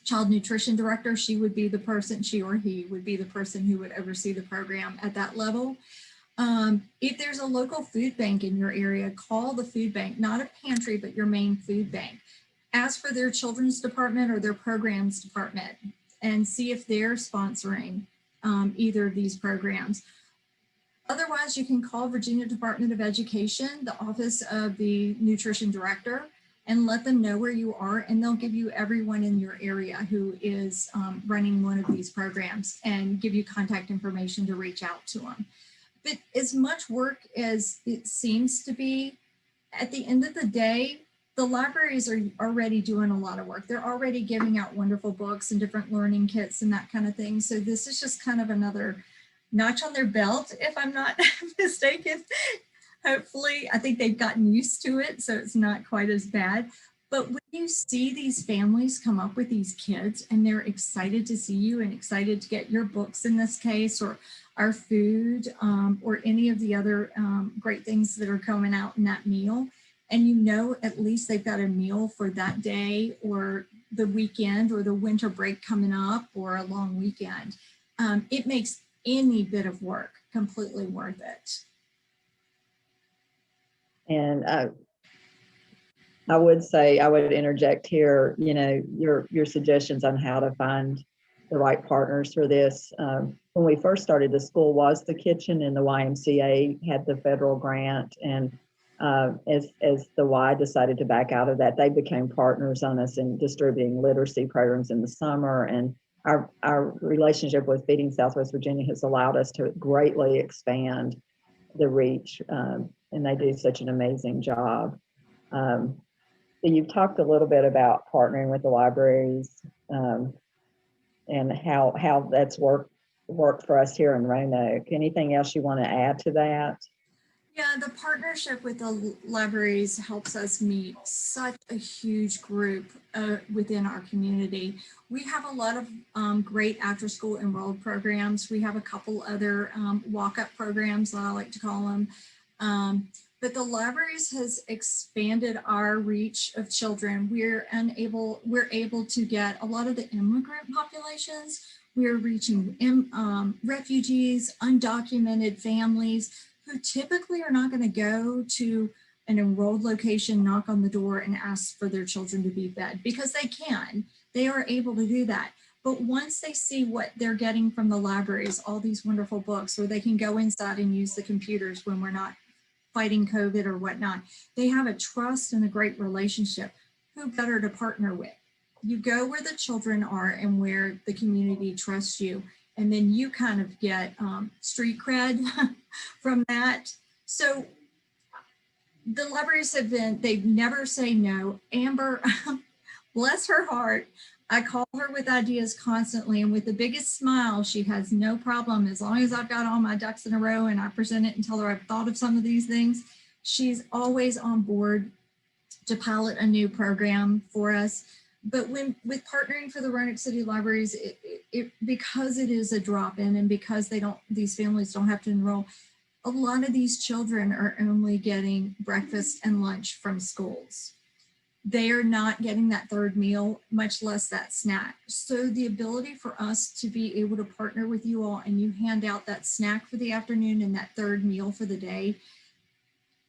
Speaker 7: child nutrition director. She would be the person, she or he would be the person who would oversee the program at that level. If there's a local food bank in your area, call the food bank, not a pantry, but your main food bank. Ask for their children's department or their programs department and see if they're sponsoring either of these programs. Otherwise, you can call Virginia Department of Education, the Office of the Nutrition Director, and let them know where you are, and they'll give you everyone in your area who is running one of these programs and give you contact information to reach out to them. But as much work as it seems to be, at the end of the day, the libraries are already doing a lot of work. They're already giving out wonderful books and different learning kits and that kind of thing. So this is just kind of another notch on their belt, if I'm not mistaken. Hopefully, I think they've gotten used to it, so it's not quite as bad. But when you see these families come up with these kids and they're excited to see you and excited to get your books in this case, or our food, or any of the other great things that are coming out in that meal, and you know at least they've got a meal for that day or the weekend or the winter break coming up or a long weekend, it makes any bit of work completely worth it.
Speaker 3: And I would say, I would interject here, you know, your suggestions on how to find the right partners for this. When we first started, the school was the kitchen, and the YMCA had the federal grant. And as the Y decided to back out of that, they became partners on us in distributing literacy programs in the summer. And our relationship with Feeding Southwest Virginia has allowed us to greatly expand the reach, and they do such an amazing job. So you've talked a little bit about partnering with the libraries, and how that's worked for us here in Roanoke. Anything else you want to add to that?
Speaker 7: Yeah, the partnership with the libraries helps us meet such a huge group within our community. We have a lot of great after-school enrolled programs. We have a couple other walk-up programs, that I like to call them. But the libraries has expanded our reach of children. We're able to get a lot of the immigrant populations. We're reaching refugees, undocumented families who typically are not going to go to an enrolled location, knock on the door and ask for their children to be fed, because they are able to do that. But once they see what they're getting from the libraries, all these wonderful books where they can go inside and use the computers when we're not fighting COVID or whatnot. They have a trust and a great relationship. Who better to partner with? You go where the children are and where the community trusts you, and then you kind of get street cred from that. So the libraries they never say no. Amber, bless her heart, I call her with ideas constantly, and with the biggest smile, she has no problem. As long as I've got all my ducks in a row and I present it and tell her I've thought of some of these things, she's always on board to pilot a new program for us. But with partnering for the Roanoke City Libraries, because it is a drop-in and because these families don't have to enroll, a lot of these children are only getting breakfast and lunch from schools. They are not getting that third meal, much less that snack. So the ability for us to be able to partner with you all and you hand out that snack for the afternoon and that third meal for the day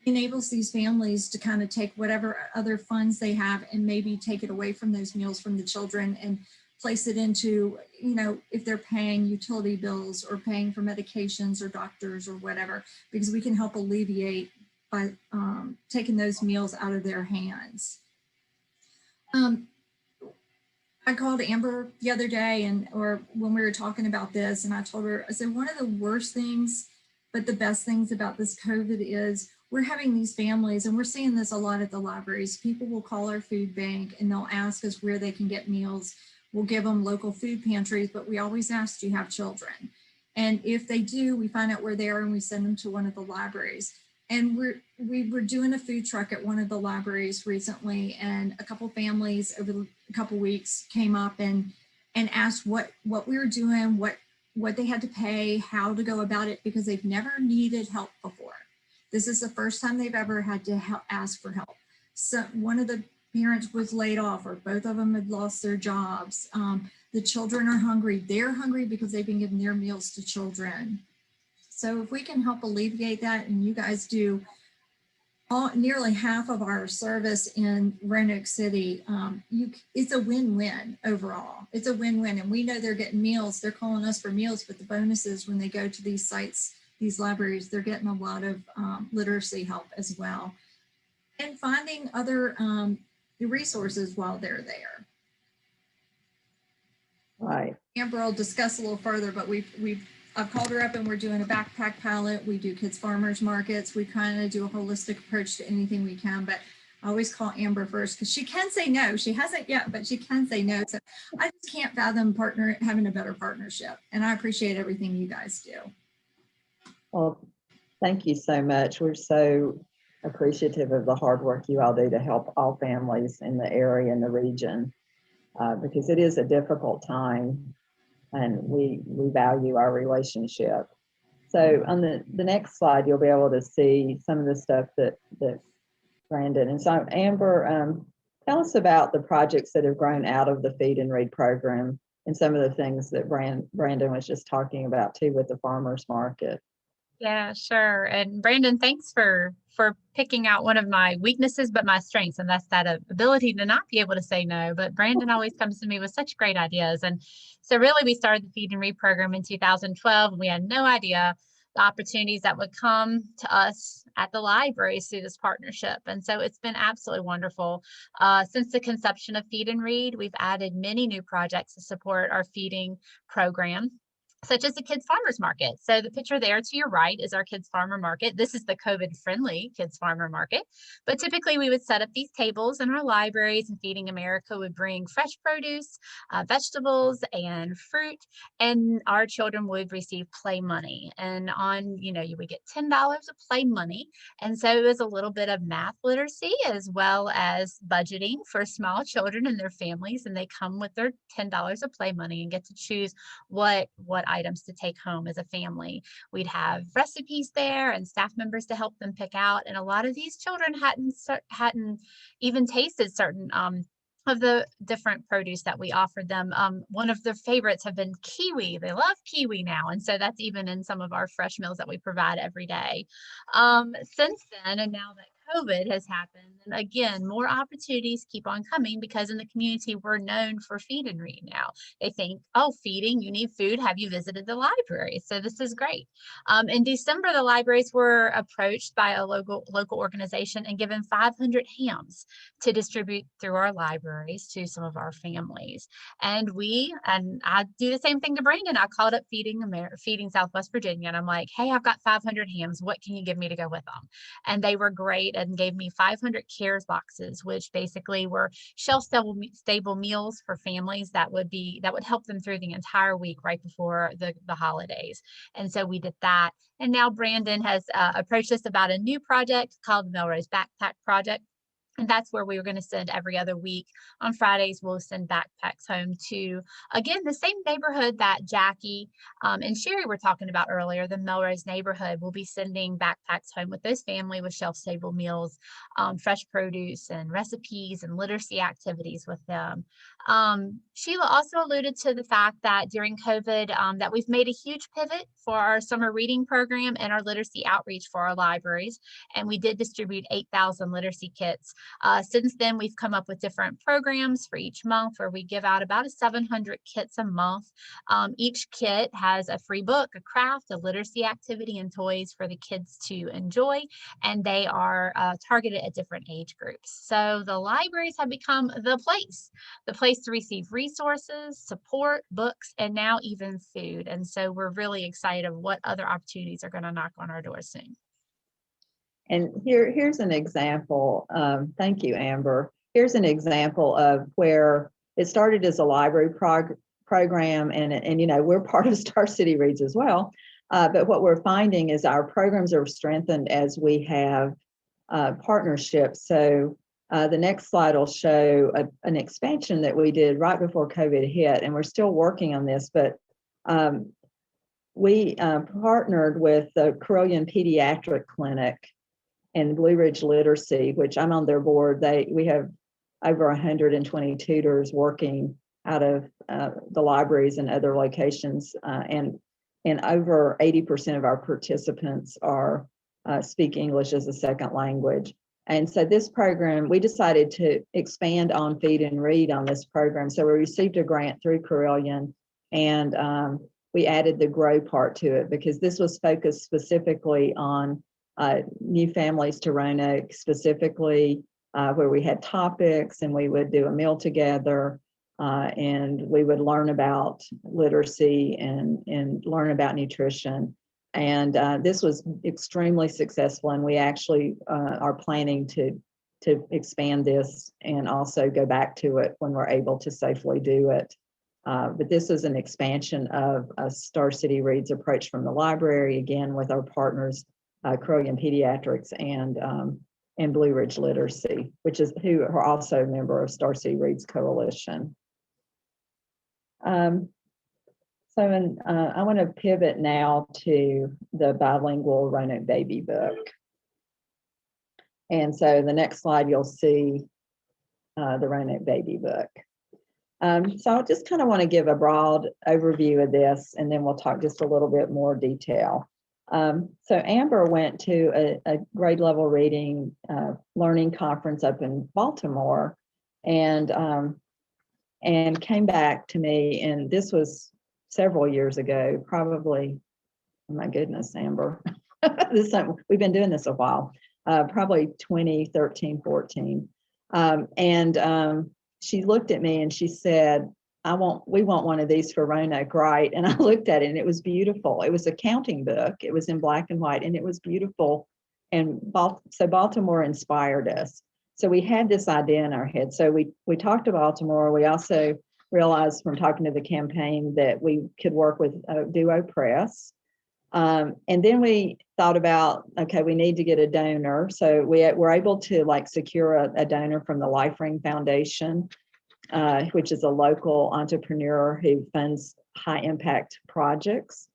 Speaker 7: enables these families to kind of take whatever other funds they have and maybe take it away from those meals from the children and place it into, if they're paying utility bills or paying for medications or doctors or whatever, because we can help alleviate by taking those meals out of their hands. I called Amber the other day or when we were talking about this, and I told her, I said, one of the worst things, but the best things about this COVID is we're having these families, and we're seeing this a lot at the libraries. People will call our food bank and they'll ask us where they can get meals. We'll give them local food pantries, but we always ask, do you have children? And if they do, we find out where they are and we send them to one of the libraries. And we were doing a food truck at one of the libraries recently, and a couple families over a couple weeks came up and asked what we were doing, what they had to pay, how to go about it, because they've never needed help before. This is the first time they've ever had to ask for help. So one of the parents was laid off, or both of them had lost their jobs. The children are hungry. They're hungry because they've been giving their meals to children. So if we can help alleviate that, and you guys do nearly half of our service in Roanoke City, it's a win-win overall. It's a win-win, and we know they're getting meals. They're calling us for meals, but the bonus is when they go to these sites, these libraries, they're getting a lot of literacy help as well, and finding other resources while they're there.
Speaker 3: Right.
Speaker 7: Amber will discuss a little further, but I've called her up and we're doing a backpack pilot. We do kids farmers markets. We kind of do a holistic approach to anything we can, but I always call Amber first because she can say no. She hasn't yet, but she can say no. So I just can't fathom having a better partnership. And I appreciate everything you guys do.
Speaker 3: Well, thank you so much. We're so appreciative of the hard work you all do to help all families in the area and the region, because it is a difficult time. And we value our relationship. So on the next slide, you'll be able to see some of the stuff that Brandon. And so Amber, tell us about the projects that have grown out of the Feed and Read program and some of the things that Brandon was just talking about too with the farmers market.
Speaker 8: Yeah, sure. And Brandon, thanks for picking out one of my weaknesses, but my strengths, and that's that ability to not be able to say no. But Brandon always comes to me with such great ideas. And so really we started the Feed and Read program in 2012, and we had no idea the opportunities that would come to us at the libraries through this partnership. And so it's been absolutely wonderful. Since the conception of Feed and Read, we've added many new projects to support our feeding program, such as the Kids Farmers Market. So the picture there to your right is our Kids Farmer Market. This is the COVID-friendly Kids Farmer Market. But typically we would set up these tables in our libraries, and Feeding America would bring fresh produce, vegetables, and fruit, and our children would receive play money. And you would get $10 of play money. And so it was a little bit of math literacy as well as budgeting for small children and their families. And they come with their $10 of play money and get to choose what items to take home as a family. We'd have recipes there and staff members to help them pick out. And a lot of these children hadn't even tasted certain of the different produce that we offered them. One of their favorites have been kiwi. They love kiwi now. And so that's even in some of our fresh meals that we provide every day. Since then, and now that COVID has happened, and again, more opportunities keep on coming because in the community we're known for feed and read now. They think, oh, feeding, you need food. Have you visited the library? So this is great. In December, the libraries were approached by a local organization and given 500 hams to distribute through our libraries to some of our families. And I do the same thing to Brandon. I called up Feeding Southwest Virginia, and I'm like, hey, I've got 500 hams. What can you give me to go with them? And they were great and gave me 500 CARES boxes, which basically were shelf-stable meals for families that would help them through the entire week right before the holidays. And so we did that. And now Brandon has approached us about a new project called the Melrose Backpack Project. And that's where we were going to send every other week. On Fridays, we'll send backpacks home to, again, the same neighborhood that Jackie and Sherry were talking about earlier, the Melrose neighborhood. We'll be sending backpacks home with those family with shelf-stable meals, fresh produce and recipes and literacy activities with them. Sheila also alluded to the fact that during COVID that we've made a huge pivot for our summer reading program and our literacy outreach for our libraries. And we did distribute 8,000 literacy kits. Since then, we've come up with different programs for each month where we give out about 700 kits a month. Each kit has a free book, a craft, a literacy activity, and toys for the kids to enjoy. And they are targeted at different age groups. So the libraries have become the place to receive resources, support, books, and now even food. And so we're really excited of what other opportunities are going to knock on our doors soon.
Speaker 3: And here's an example. Thank you, Amber. Here's an example of where it started as a library program, and you know, we're part of Star City Reads as well. But what we're finding is our programs are strengthened as we have partnerships. So the next slide will show an expansion that we did right before COVID hit, and we're still working on this, but we partnered with the Carilion Pediatric Clinic and Blue Ridge Literacy, which I'm on their board. We have over 120 tutors working out of the libraries and other locations, and over 80% of our participants are speak English as a second language. And so this program, we decided to expand on Feed and Read on this program. So we received a grant through Carilion, and we added the grow part to it because this was focused specifically on new families to Roanoke, specifically where we had topics and we would do a meal together, and we would learn about literacy and learn about nutrition. And this was extremely successful, and we actually are planning to expand this and also go back to it when we're able to safely do it. But this is an expansion of a Star City Reads approach from the library, again with our partners, Carilion Pediatrics and Blue Ridge Literacy, who are also a member of Star City Reads Coalition. I want to pivot now to the bilingual Roanoke Baby book. And so the next slide, you'll see the Roanoke Baby book. So I just kind of want to give a broad overview of this, and then we'll talk just a little bit more detail. So Amber went to a grade level reading learning conference up in Baltimore, and came back to me, and this was several years ago, probably, oh my goodness, Amber, we've been doing this a while, probably 2013, 14. She looked at me and she said, we want one of these for Roanoke, right? And I looked at it and it was beautiful. It was a counting book. It was in black and white and it was beautiful. And so Baltimore inspired us. So we had this idea in our head. So we talked to Baltimore. We also realized from talking to the campaign that we could work with Duo Press. And then we thought about, okay, we need to get a donor. So we were able to secure a donor from the Life Ring Foundation, which is a local entrepreneur who funds high impact projects.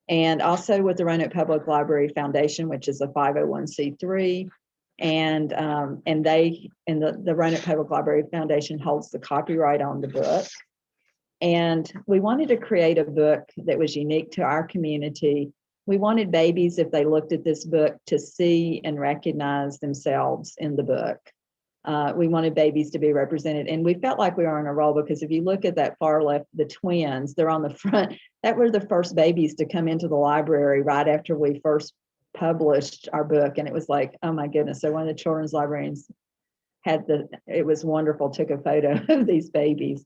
Speaker 3: And also with the Roanoke Public Library Foundation, which is a 501c3. And the Roanoke Public Library Foundation holds the copyright on the book. And we wanted to create a book that was unique to our community we wanted babies, if they looked at this book, to see and recognize themselves in the book. We wanted babies to be represented, and we felt like we were on a roll, because if you look at that far left, the twins, they're on the front. That were the first babies to come into the library right after we first published our book, and it was like, oh my goodness. So one of the children's librarians it was wonderful, took a photo of these babies.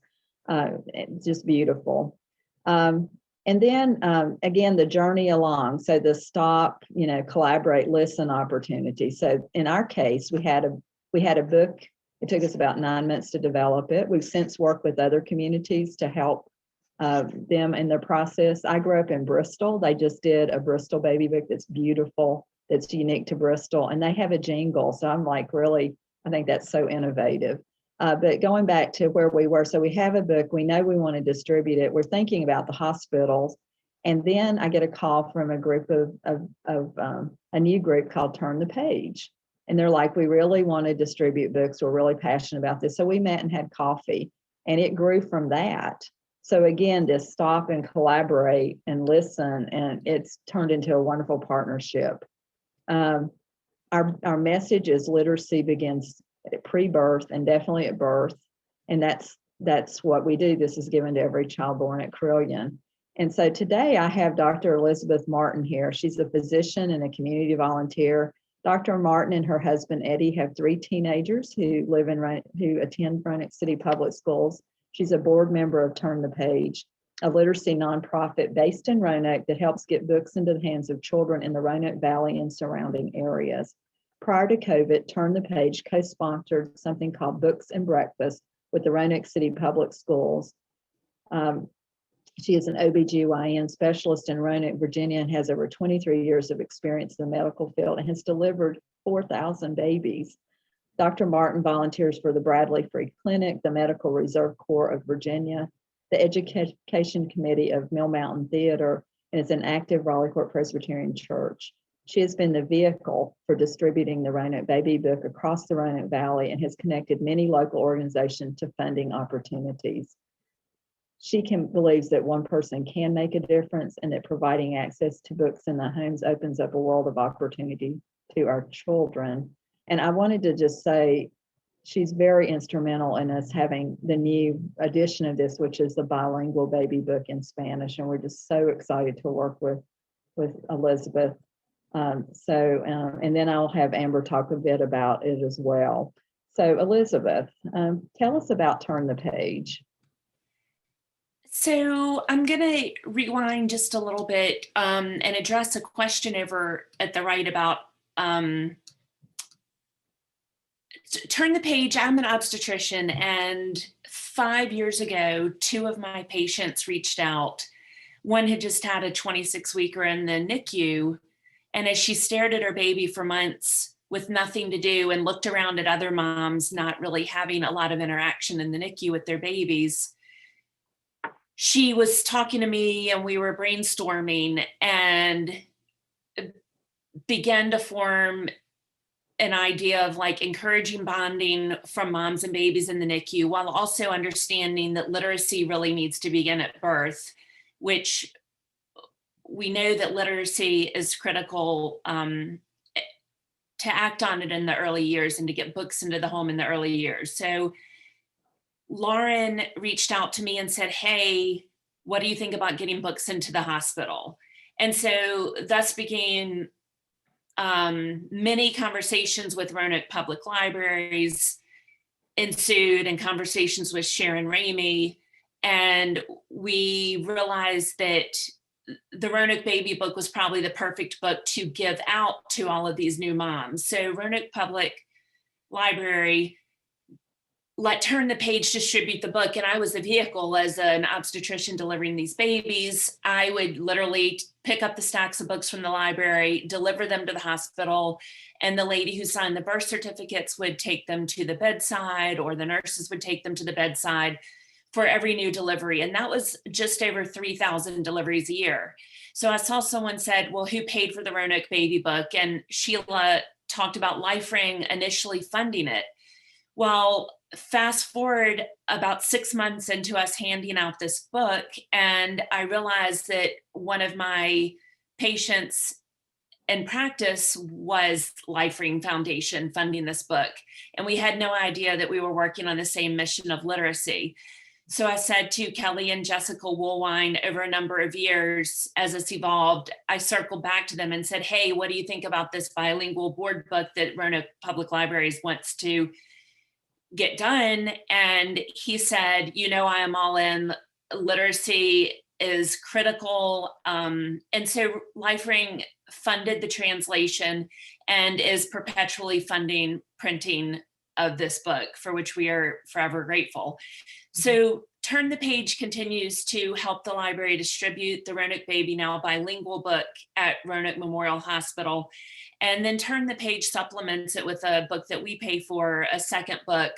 Speaker 3: Just beautiful. And then again, the journey along. So the stop, collaborate, listen opportunity. So in our case, we had a book. It took us about 9 months to develop it. We've since worked with other communities to help them in their process. I grew up in Bristol. They just did a Bristol baby book that's beautiful, that's unique to Bristol, and they have a jingle. So I'm like, really, I think that's so innovative. But going back to where we were, so we have a book, we know we want to distribute it. We're thinking about the hospitals. And then I get a call from a group of a new group called Turn the Page. And they're like, we really want to distribute books. We're really passionate about this. So we met and had coffee, and it grew from that. So again, to stop and collaborate and listen, and it's turned into a wonderful partnership. Our message is literacy begins at pre-birth and definitely at birth. And that's what we do. This is given to every child born at Carilion. And so today I have Dr. Elizabeth Martin here. She's a physician and a community volunteer. Dr. Martin and her husband, Eddie, have 3 teenagers who attend Roanoke City Public Schools. She's a board member of Turn the Page, a literacy nonprofit based in Roanoke that helps get books into the hands of children in the Roanoke Valley and surrounding areas. Prior to COVID, Turn the Page co-sponsored something called Books and Breakfast with the Roanoke City Public Schools. She is an OBGYN specialist in Roanoke, Virginia, and has over 23 years of experience in the medical field and has delivered 4,000 babies. Dr. Martin volunteers for the Bradley Free Clinic, the Medical Reserve Corps of Virginia, the Education Committee of Mill Mountain Theater, and is an active Raleigh Court Presbyterian Church. She has been the vehicle for distributing the Roanoke Baby book across the Roanoke Valley and has connected many local organizations to funding opportunities. She believes that one person can make a difference, and that providing access to books in the homes opens up a world of opportunity to our children. And I wanted to just say, she's very instrumental in us having the new edition of this, which is the bilingual baby book in Spanish. And we're just so excited to work with Elizabeth. And then I'll have Amber talk a bit about it as well. So Elizabeth, tell us about Turn the Page.
Speaker 9: So I'm going to rewind just a little bit and address a question over at the right about Turn the Page. I'm an obstetrician, and 5 years ago, 2 of my patients reached out. One had just had a 26-weeker in the NICU, and as she stared at her baby for months with nothing to do and looked around at other moms not really having a lot of interaction in the NICU with their babies, she was talking to me, and we were brainstorming and began to form an idea of like encouraging bonding from moms and babies in the NICU, while also understanding that literacy really needs to begin at birth, which we know that literacy is critical to act on it in the early years and to get books into the home in the early years. So Lauren reached out to me and said, hey, what do you think about getting books into the hospital? And so thus began many conversations with Roanoke Public Libraries ensued, and conversations with Sharon Ramey. And we realized that the Roanoke Baby book was probably the perfect book to give out to all of these new moms. So Roanoke Public Library let Turn the Page distribute the book, and I was the vehicle as an obstetrician delivering these babies. I would literally pick up the stacks of books from the library, deliver them to the hospital, and the lady who signed the birth certificates would take them to the bedside, or the nurses would take them to the bedside for every new delivery. And that was just over 3,000 deliveries a year. So I saw someone said, well, who paid for the Roanoke Baby book? And Sheila talked about LifeRing initially funding it. Well, fast forward about 6 months into us handing out this book, and I realized that one of my Patience and Practice was Life Ring Foundation funding this book. And we had no idea that we were working on the same mission of literacy. So I said to Kelly and Jessica Woolwine over a number of years, as this evolved, I circled back to them and said, hey, what do you think about this bilingual board book that Roanoke Public Libraries wants to get done? And he said, you know, I am all in. Literacy is critical. And so Life Ring funded the translation and is perpetually funding printing of this book, for which we are forever grateful. So Turn the Page continues to help the library distribute the Roanoke Baby, now bilingual book, at Roanoke Memorial Hospital. And then Turn the Page supplements it with a book that we pay for, a second book.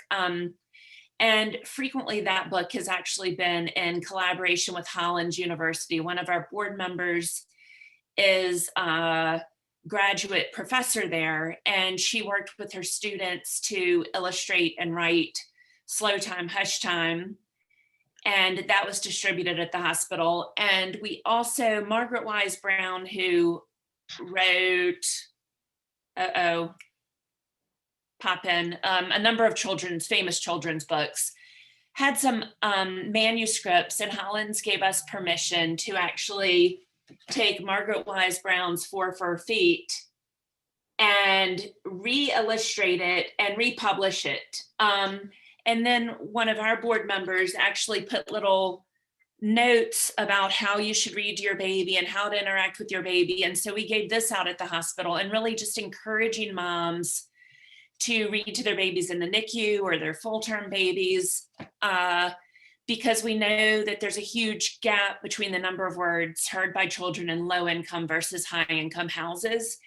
Speaker 9: And frequently that book has actually been in collaboration with Hollins University. One of our board members is a graduate professor there, and she worked with her students to illustrate and write Slow Time, Hush Time. And that was distributed at the hospital. And we also, Margaret Wise Brown, who wrote, pop in, a number of famous children's books, had some manuscripts, and Hollins gave us permission to actually take Margaret Wise Brown's 4 Fur Feet and re-illustrate it and republish it. And then one of our board members actually put little notes about how you should read to your baby and how to interact with your baby. And so we gave this out at the hospital, and really just encouraging moms to read to their babies in the NICU or their full-term babies, because we know that there's a huge gap between the number of words heard by children in low-income versus high-income houses.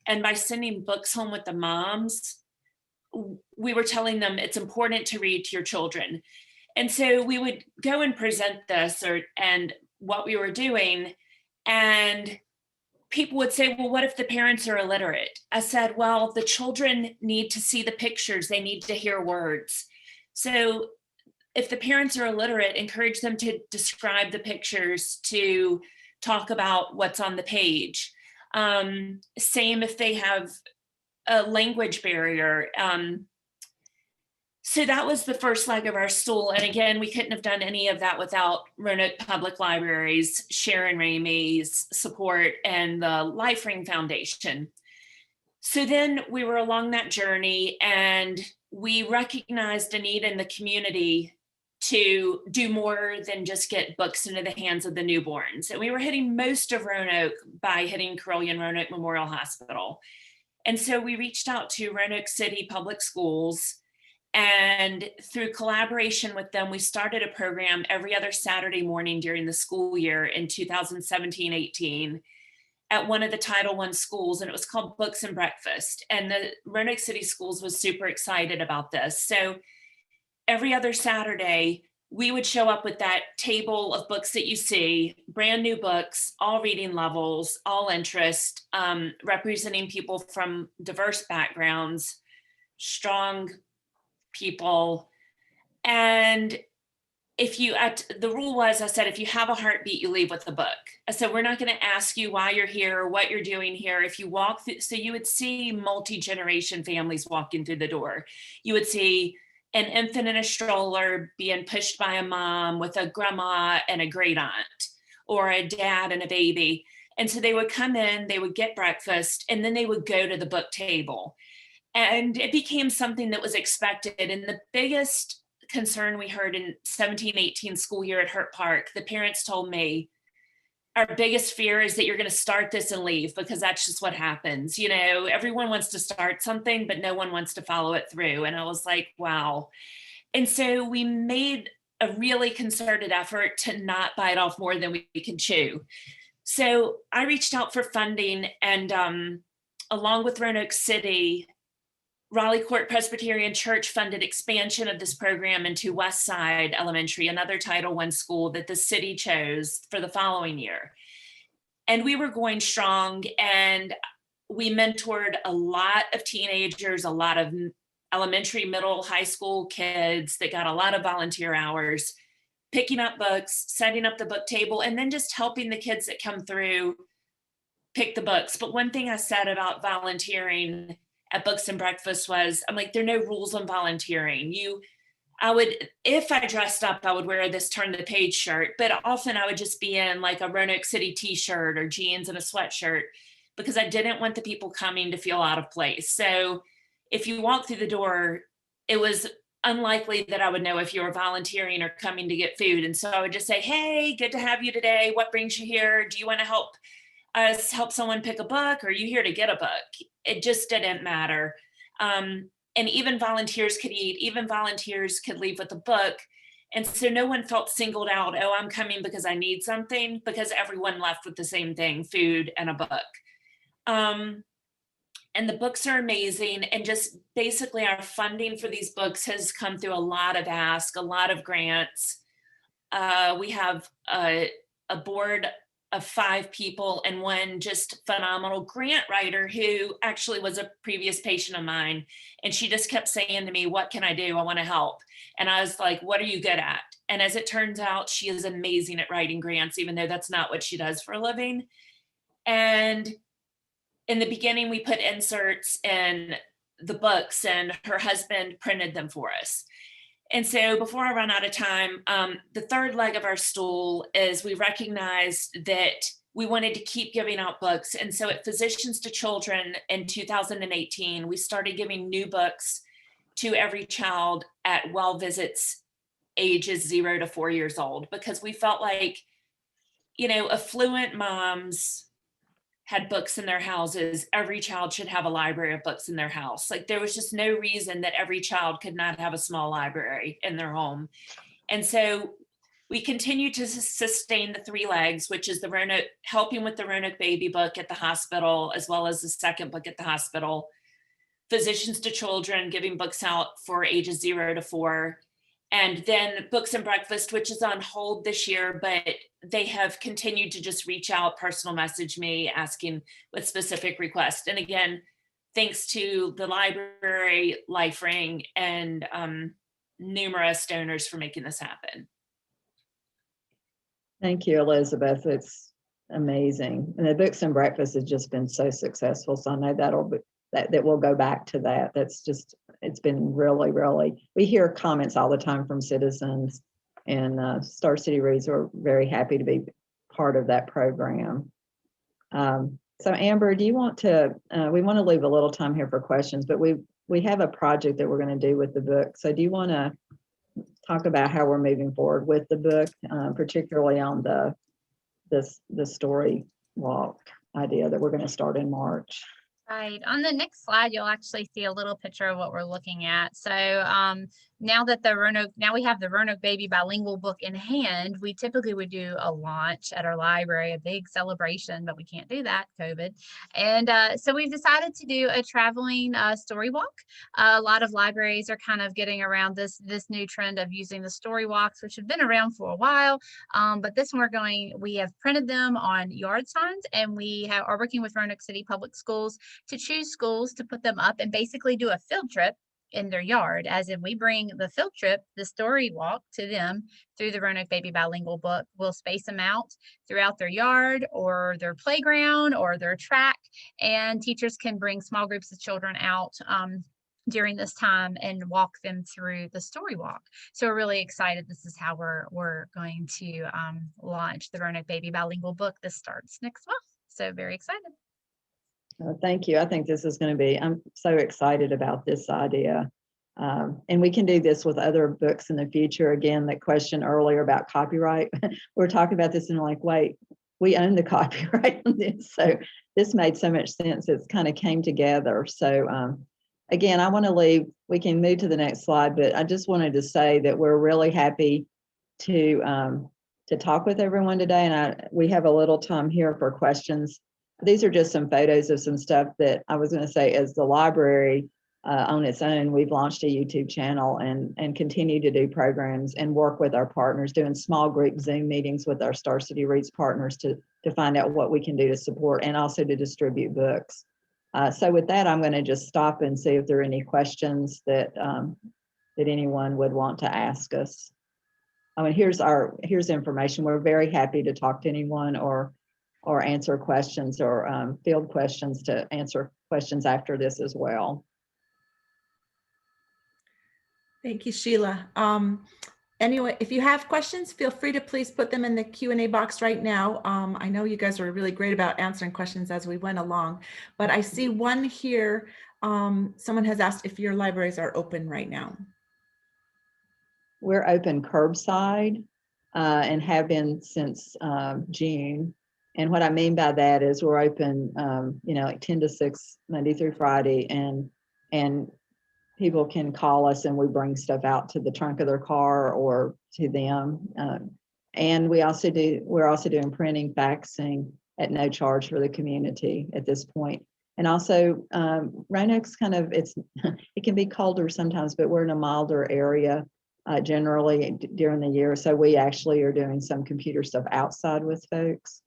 Speaker 9: And by sending books home with the moms, we were telling them it's important to read to your children. And so we would go and present this and what we were doing, and people would say, well, what if the parents are illiterate? I said, well, the children need to see the pictures. They need to hear words. So if the parents are illiterate, encourage them to describe the pictures, to talk about what's on the page. Same if they have a language barrier. So that was the first leg of our stool. And again, we couldn't have done any of that without Roanoke Public Libraries, Sharon Ramey's support, and the Life Ring Foundation. So then we were along that journey, and we recognized a need in the community to do more than just get books into the hands of the newborns. And we were hitting most of Roanoke by hitting Carilion Roanoke Memorial Hospital. And so we reached out to Roanoke City Public Schools, and through collaboration with them, we started a program every other Saturday morning during the school year in 2017-18 at one of the Title I schools, and it was called Books and Breakfast. And the Roanoke City Schools was super excited about this. So every other Saturday, we would show up with that table of books that you see, brand new books, all reading levels, all interest, representing people from diverse backgrounds, strong people. And the rule was, I said, if you have a heartbeat, you leave with the book. I said, we're not going to ask you why you're here or what you're doing here. If you walk through, so you would see multi-generation families walking through the door. You would see an infant in a stroller being pushed by a mom with a grandma and a great aunt, or a dad and a baby. And so they would come in, they would get breakfast, and then they would go to the book table. And it became something that was expected. And the biggest concern we heard in 17-18 school year at Hurt Park, the parents told me, our biggest fear is that you're going to start this and leave, because that's just what happens. You know, everyone wants to start something, but no one wants to follow it through. And I was like, wow. And so we made a really concerted effort to not bite off more than we could chew. So I reached out for funding, and along with Roanoke City, Raleigh Court Presbyterian Church funded expansion of this program into West Side Elementary, another Title I school that the city chose for the following year. And we were going strong, and we mentored a lot of teenagers, a lot of elementary, middle, high school kids that got a lot of volunteer hours, picking up books, setting up the book table, and then just helping the kids that come through pick the books. But one thing I said about volunteering at Books and Breakfast was, I'm like, there are no rules on volunteering. I would, if I dressed up, I would wear this turn the page shirt, but often I would just be in like a Roanoke City t-shirt or jeans and a sweatshirt, because I didn't want the people coming to feel out of place. So if you walk through the door, it was unlikely that I would know if you were volunteering or coming to get food. And so I would just say, hey, good to have you today. What brings you here? Do you want to help us help someone pick a book? Or are you here to get a book? It just didn't matter. And even volunteers could eat, even volunteers could leave with a book. And so no one felt singled out, oh, I'm coming because I need something, because everyone left with the same thing, food and a book. And the books are amazing. And just basically our funding for these books has come through a lot of ask, a lot of grants. We have a board of 5 people and one just phenomenal grant writer who actually was a previous patient of mine. And she just kept saying to me, what can I do? I want to help. And I was like, what are you good at? And as it turns out, she is amazing at writing grants, even though that's not what she does for a living. And in the beginning, we put inserts in the books and her husband printed them for us. And so before I run out of time, the third leg of our stool is we recognized that we wanted to keep giving out books. And so at Physicians to Children in 2018, we started giving new books to every child at well visits ages 0 to 4 years old, because we felt like, you know, affluent moms had books in their houses. Every child should have a library of books in their house. Like there was just no reason that every child could not have a small library in their home. And so we continue to sustain the 3 legs, which is the Roanoke, helping with the Roanoke Baby book at the hospital, as well as the second book at the hospital, Physicians to Children, giving books out for ages 0 to 4, and then Books and Breakfast, which is on hold this year, but they have continued to just reach out, personal message me, asking with specific requests. And again, thanks to the library, LifeRing, and numerous donors for making this happen.
Speaker 3: Thank you, Elizabeth. It's amazing. And the Books and Breakfast has just been so successful. So I know that we'll go back to that. That's just, it's been really, we hear comments all the time from citizens, and Star City Reads are very happy to be part of that program. So Amber, do you want to, we want to leave a little time here for questions, but we have a project that we're going to do with the book. So do you want to talk about how we're moving forward with the book, particularly on the story walk idea that we're going to start in March?
Speaker 8: Right. On the next slide, you'll actually see a little picture of what we're looking at. So now that now we have the Roanoke Baby bilingual book in hand, we typically would do a launch at our library, a big celebration, but we can't do that, COVID. And so we've decided to do a traveling story walk. A lot of libraries are kind of getting around this new trend of using the story walks, which have been around for a while. But this one we have printed them on yard signs, and we are working with Roanoke City Public Schools to choose schools to put them up and basically do a field trip in their yard, as in we bring the field trip, the story walk, to them through the Roanoke Baby bilingual book. We'll space them out throughout their yard or their playground or their track, and teachers can bring small groups of children out during this time and walk them through the story walk. So we're really excited. This is how we're going to launch the Roanoke Baby bilingual book. This starts next month. So very excited.
Speaker 3: Thank you. I think this is going to be, I'm so excited about this idea. And we can do this with other books in the future. Again, that question earlier about copyright, we're talking about this and like, wait, we own the copyright on this. So this made so much sense. It's kind of came together. So again, I want to leave, we can move to the next slide, but I just wanted to say that we're really happy to talk with everyone today. And we have a little time here for questions. These are just some photos of some stuff that I was going to say, as the library on its own, we've launched a YouTube channel and continue to do programs and work with our partners, doing small group Zoom meetings with our Star City Reads partners to find out what we can do to support and also to distribute books. So with that, I'm going to just stop and see if there are any questions that anyone would want to ask us. I mean, here's information. We're very happy to talk to anyone or or answer questions or field questions to answer questions after this as well.
Speaker 2: Thank you, Sheila. Anyway, if you have questions, feel free to please put them in the Q&A box right now. I know you guys were really great about answering questions as we went along, but I see one here. Someone has asked if your libraries are open right now.
Speaker 3: We're open curbside and have been since June. And what I mean by that is we're open, like 10 to 6, Monday through Friday, and people can call us and we bring stuff out to the trunk of their car or to them. And we're also doing printing, faxing at no charge for the community at this point. And also Roanoke's it can be colder sometimes, but we're in a milder area generally during the year. So we actually are doing some computer stuff outside with folks.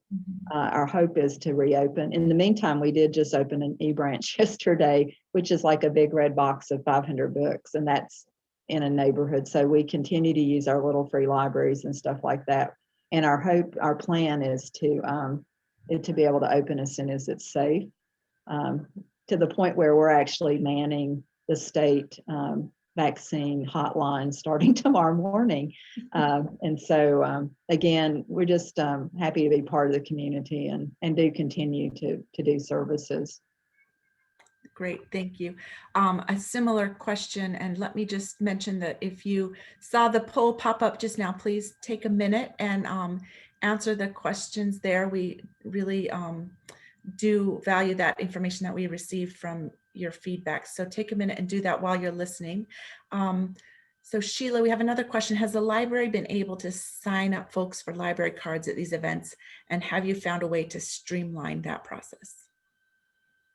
Speaker 3: Our hope is to reopen. In the meantime, we did just open an e-branch yesterday, which is like a big red box of 500 books, and that's in a neighborhood. So we continue to use our little free libraries and stuff like that. And our plan is to be able to open as soon as it's safe, to the point where we're actually manning the state vaccine hotline starting tomorrow morning. And so again, we're just happy to be part of the community and do continue to do services.
Speaker 2: Great, thank you. A similar question, and let me just mention that if you saw the poll pop up just now, please take a minute and answer the questions there. We really do value that information that we received from your feedback. So take a minute and do that while you're listening. So Sheila, we have another question. Has the library been able to sign up folks for library cards at these events? And have you found a way to streamline that process?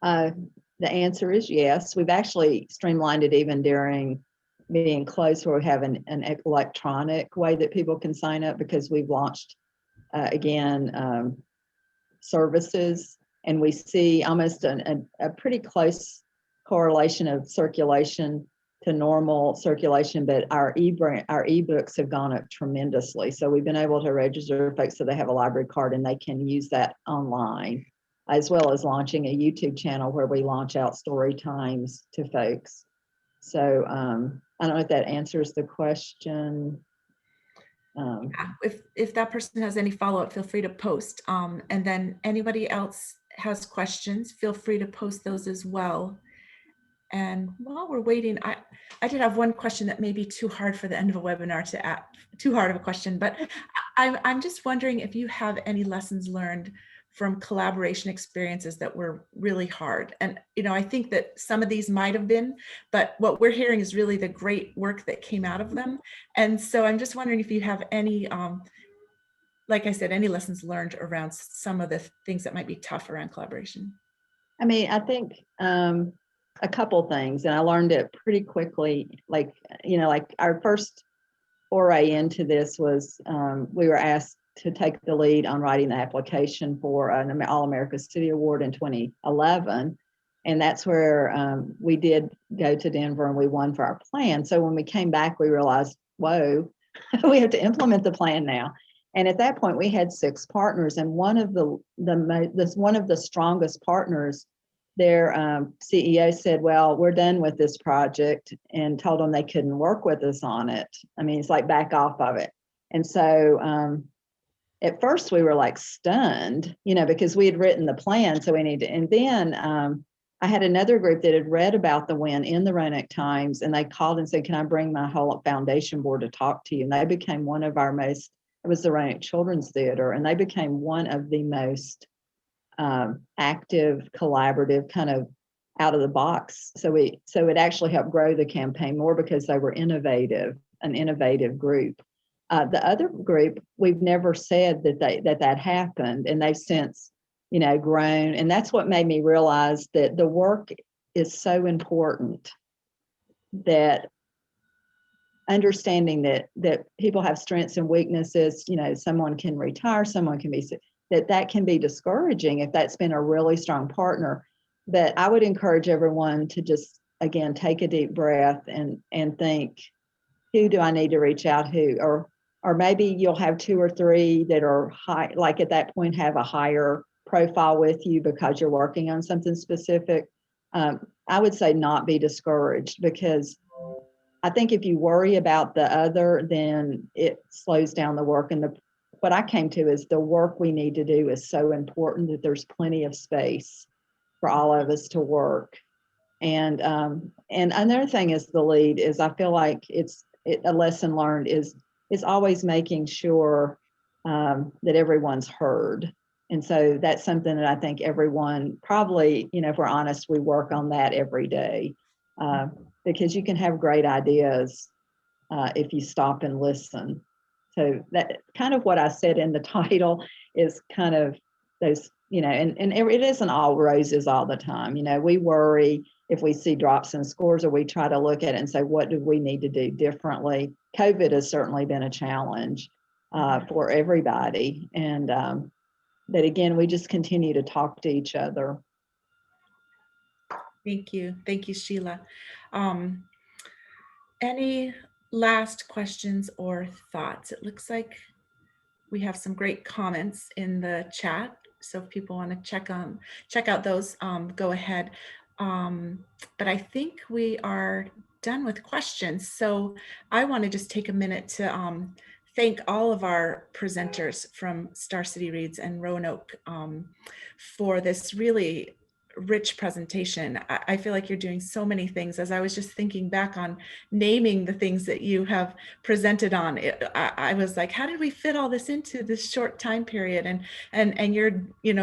Speaker 3: The answer is yes. We've actually streamlined it even during being closed, where we have an electronic way that people can sign up, because we've launched again services, and we see almost a pretty close correlation of circulation to normal circulation, but our ebooks have gone up tremendously. So we've been able to register folks so they have a library card and they can use that online, as well as launching a YouTube channel where we launch out story times to folks. So I don't know if that answers the question.
Speaker 2: If that person has any follow-up, feel free to post. And then anybody else has questions, feel free to post those as well. And while we're waiting, I did have one question that may be too hard for the end of a webinar to ask, too hard of a question, but I'm just wondering if you have any lessons learned from collaboration experiences that were really hard. And, I think that some of these might have been, but what we're hearing is really the great work that came out of them. And so I'm just wondering if you have any, like I said, any lessons learned around some of the things that might be tough around collaboration.
Speaker 3: I mean, I think a couple things, and I learned it pretty quickly. Like our first foray into this was we were asked to take the lead on writing the application for an All-America City Award in 2011. And that's where we did go to Denver and we won for our plan. So when we came back, we realized, whoa, we have to implement the plan now. And at that point we had 6 partners, and one of the strongest partners, their CEO said, well, we're done with this project, and told them they couldn't work with us on it. I mean, it's like back off of it. And so at first we were like stunned, because we had written the plan. So we needed to, and then I had another group that had read about the win in the Roanoke Times, and they called and said, can I bring my whole foundation board to talk to you? And they became one of our most, it was the Roanoke Children's Theater, and they became one of the most active, collaborative, kind of out of the box. So it actually helped grow the campaign more because they were an innovative group. The other group, we've never said that happened, and they've since, grown. And that's what made me realize that the work is so important, that understanding that people have strengths and weaknesses, someone can retire, someone can be sick, that can be discouraging if that's been a really strong partner. But I would encourage everyone to just, again, take a deep breath and think, who do I need to reach out to? Or maybe you'll have 2 or 3 that are high, like at that point have a higher profile with you because you're working on something specific, I would say not be discouraged, because I think if you worry about the other, then it slows down the work. And what I came to is the work we need to do is so important that there's plenty of space for all of us to work. And another thing is the lead is, I feel like a lesson learned is always making sure that everyone's heard. And so that's something that I think everyone probably, if we're honest, we work on that every day, because you can have great ideas if you stop and listen. So that kind of what I said in the title is kind of those, and it isn't all roses all the time. We worry if we see drops in scores, or we try to look at it and say, what do we need to do differently? COVID has certainly been a challenge for everybody. And that again, we just continue to talk to each other.
Speaker 2: Thank you. Thank you, Sheila. Any last questions or thoughts? It looks like we have some great comments in the chat. So if people want to check out those, go ahead. But I think we are done with questions. So I want to just take a minute to thank all of our presenters from Star City Reads and Roanoke for this really rich presentation. I feel like you're doing so many things. As I was just thinking back on naming the things that you have presented on, I was like, how did we fit all this into this short time period? And you're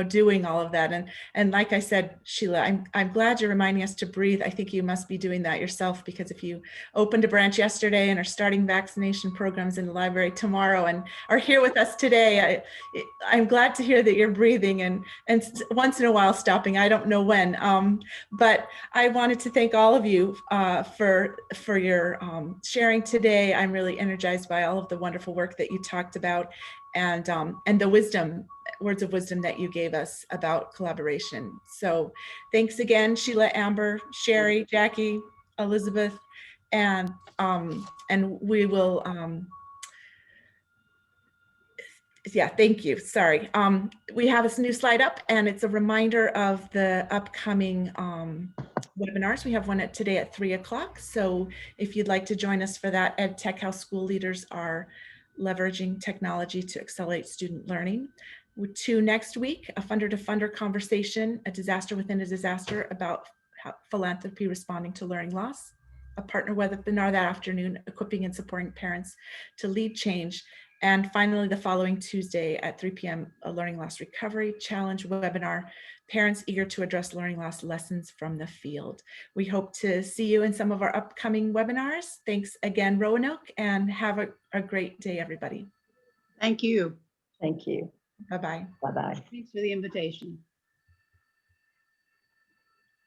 Speaker 2: doing all of that. And like I said, Sheila, I'm glad you're reminding us to breathe. I think you must be doing that yourself, because if you opened a branch yesterday and are starting vaccination programs in the library tomorrow and are here with us today, I'm glad to hear that you're breathing and once in a while stopping. I don't know when, but I wanted to thank all of you for your sharing today. I'm really energized by all of the wonderful work that you talked about, and the words of wisdom that you gave us about collaboration. So thanks again, Sheila, Amber, Sherry, Jackie, Elizabeth, and we will yeah, thank you. Sorry. We have this new slide up, and it's a reminder of the upcoming webinars. We have one today at 3 o'clock. So if you'd like to join us for that, EdTech, how school leaders are leveraging technology to accelerate student learning. 2 next week, a funder to funder conversation, a disaster within a disaster about philanthropy responding to learning loss. A partner webinar that afternoon, equipping and supporting parents to lead change. And finally, the following Tuesday at 3 p.m., a Learning Loss Recovery Challenge webinar, parents eager to address learning loss lessons from the field. We hope to see you in some of our upcoming webinars. Thanks again, Roanoke, and have a great day, everybody.
Speaker 6: Thank you.
Speaker 3: Thank you.
Speaker 2: Bye-bye.
Speaker 3: Bye-bye.
Speaker 6: Thanks for the invitation.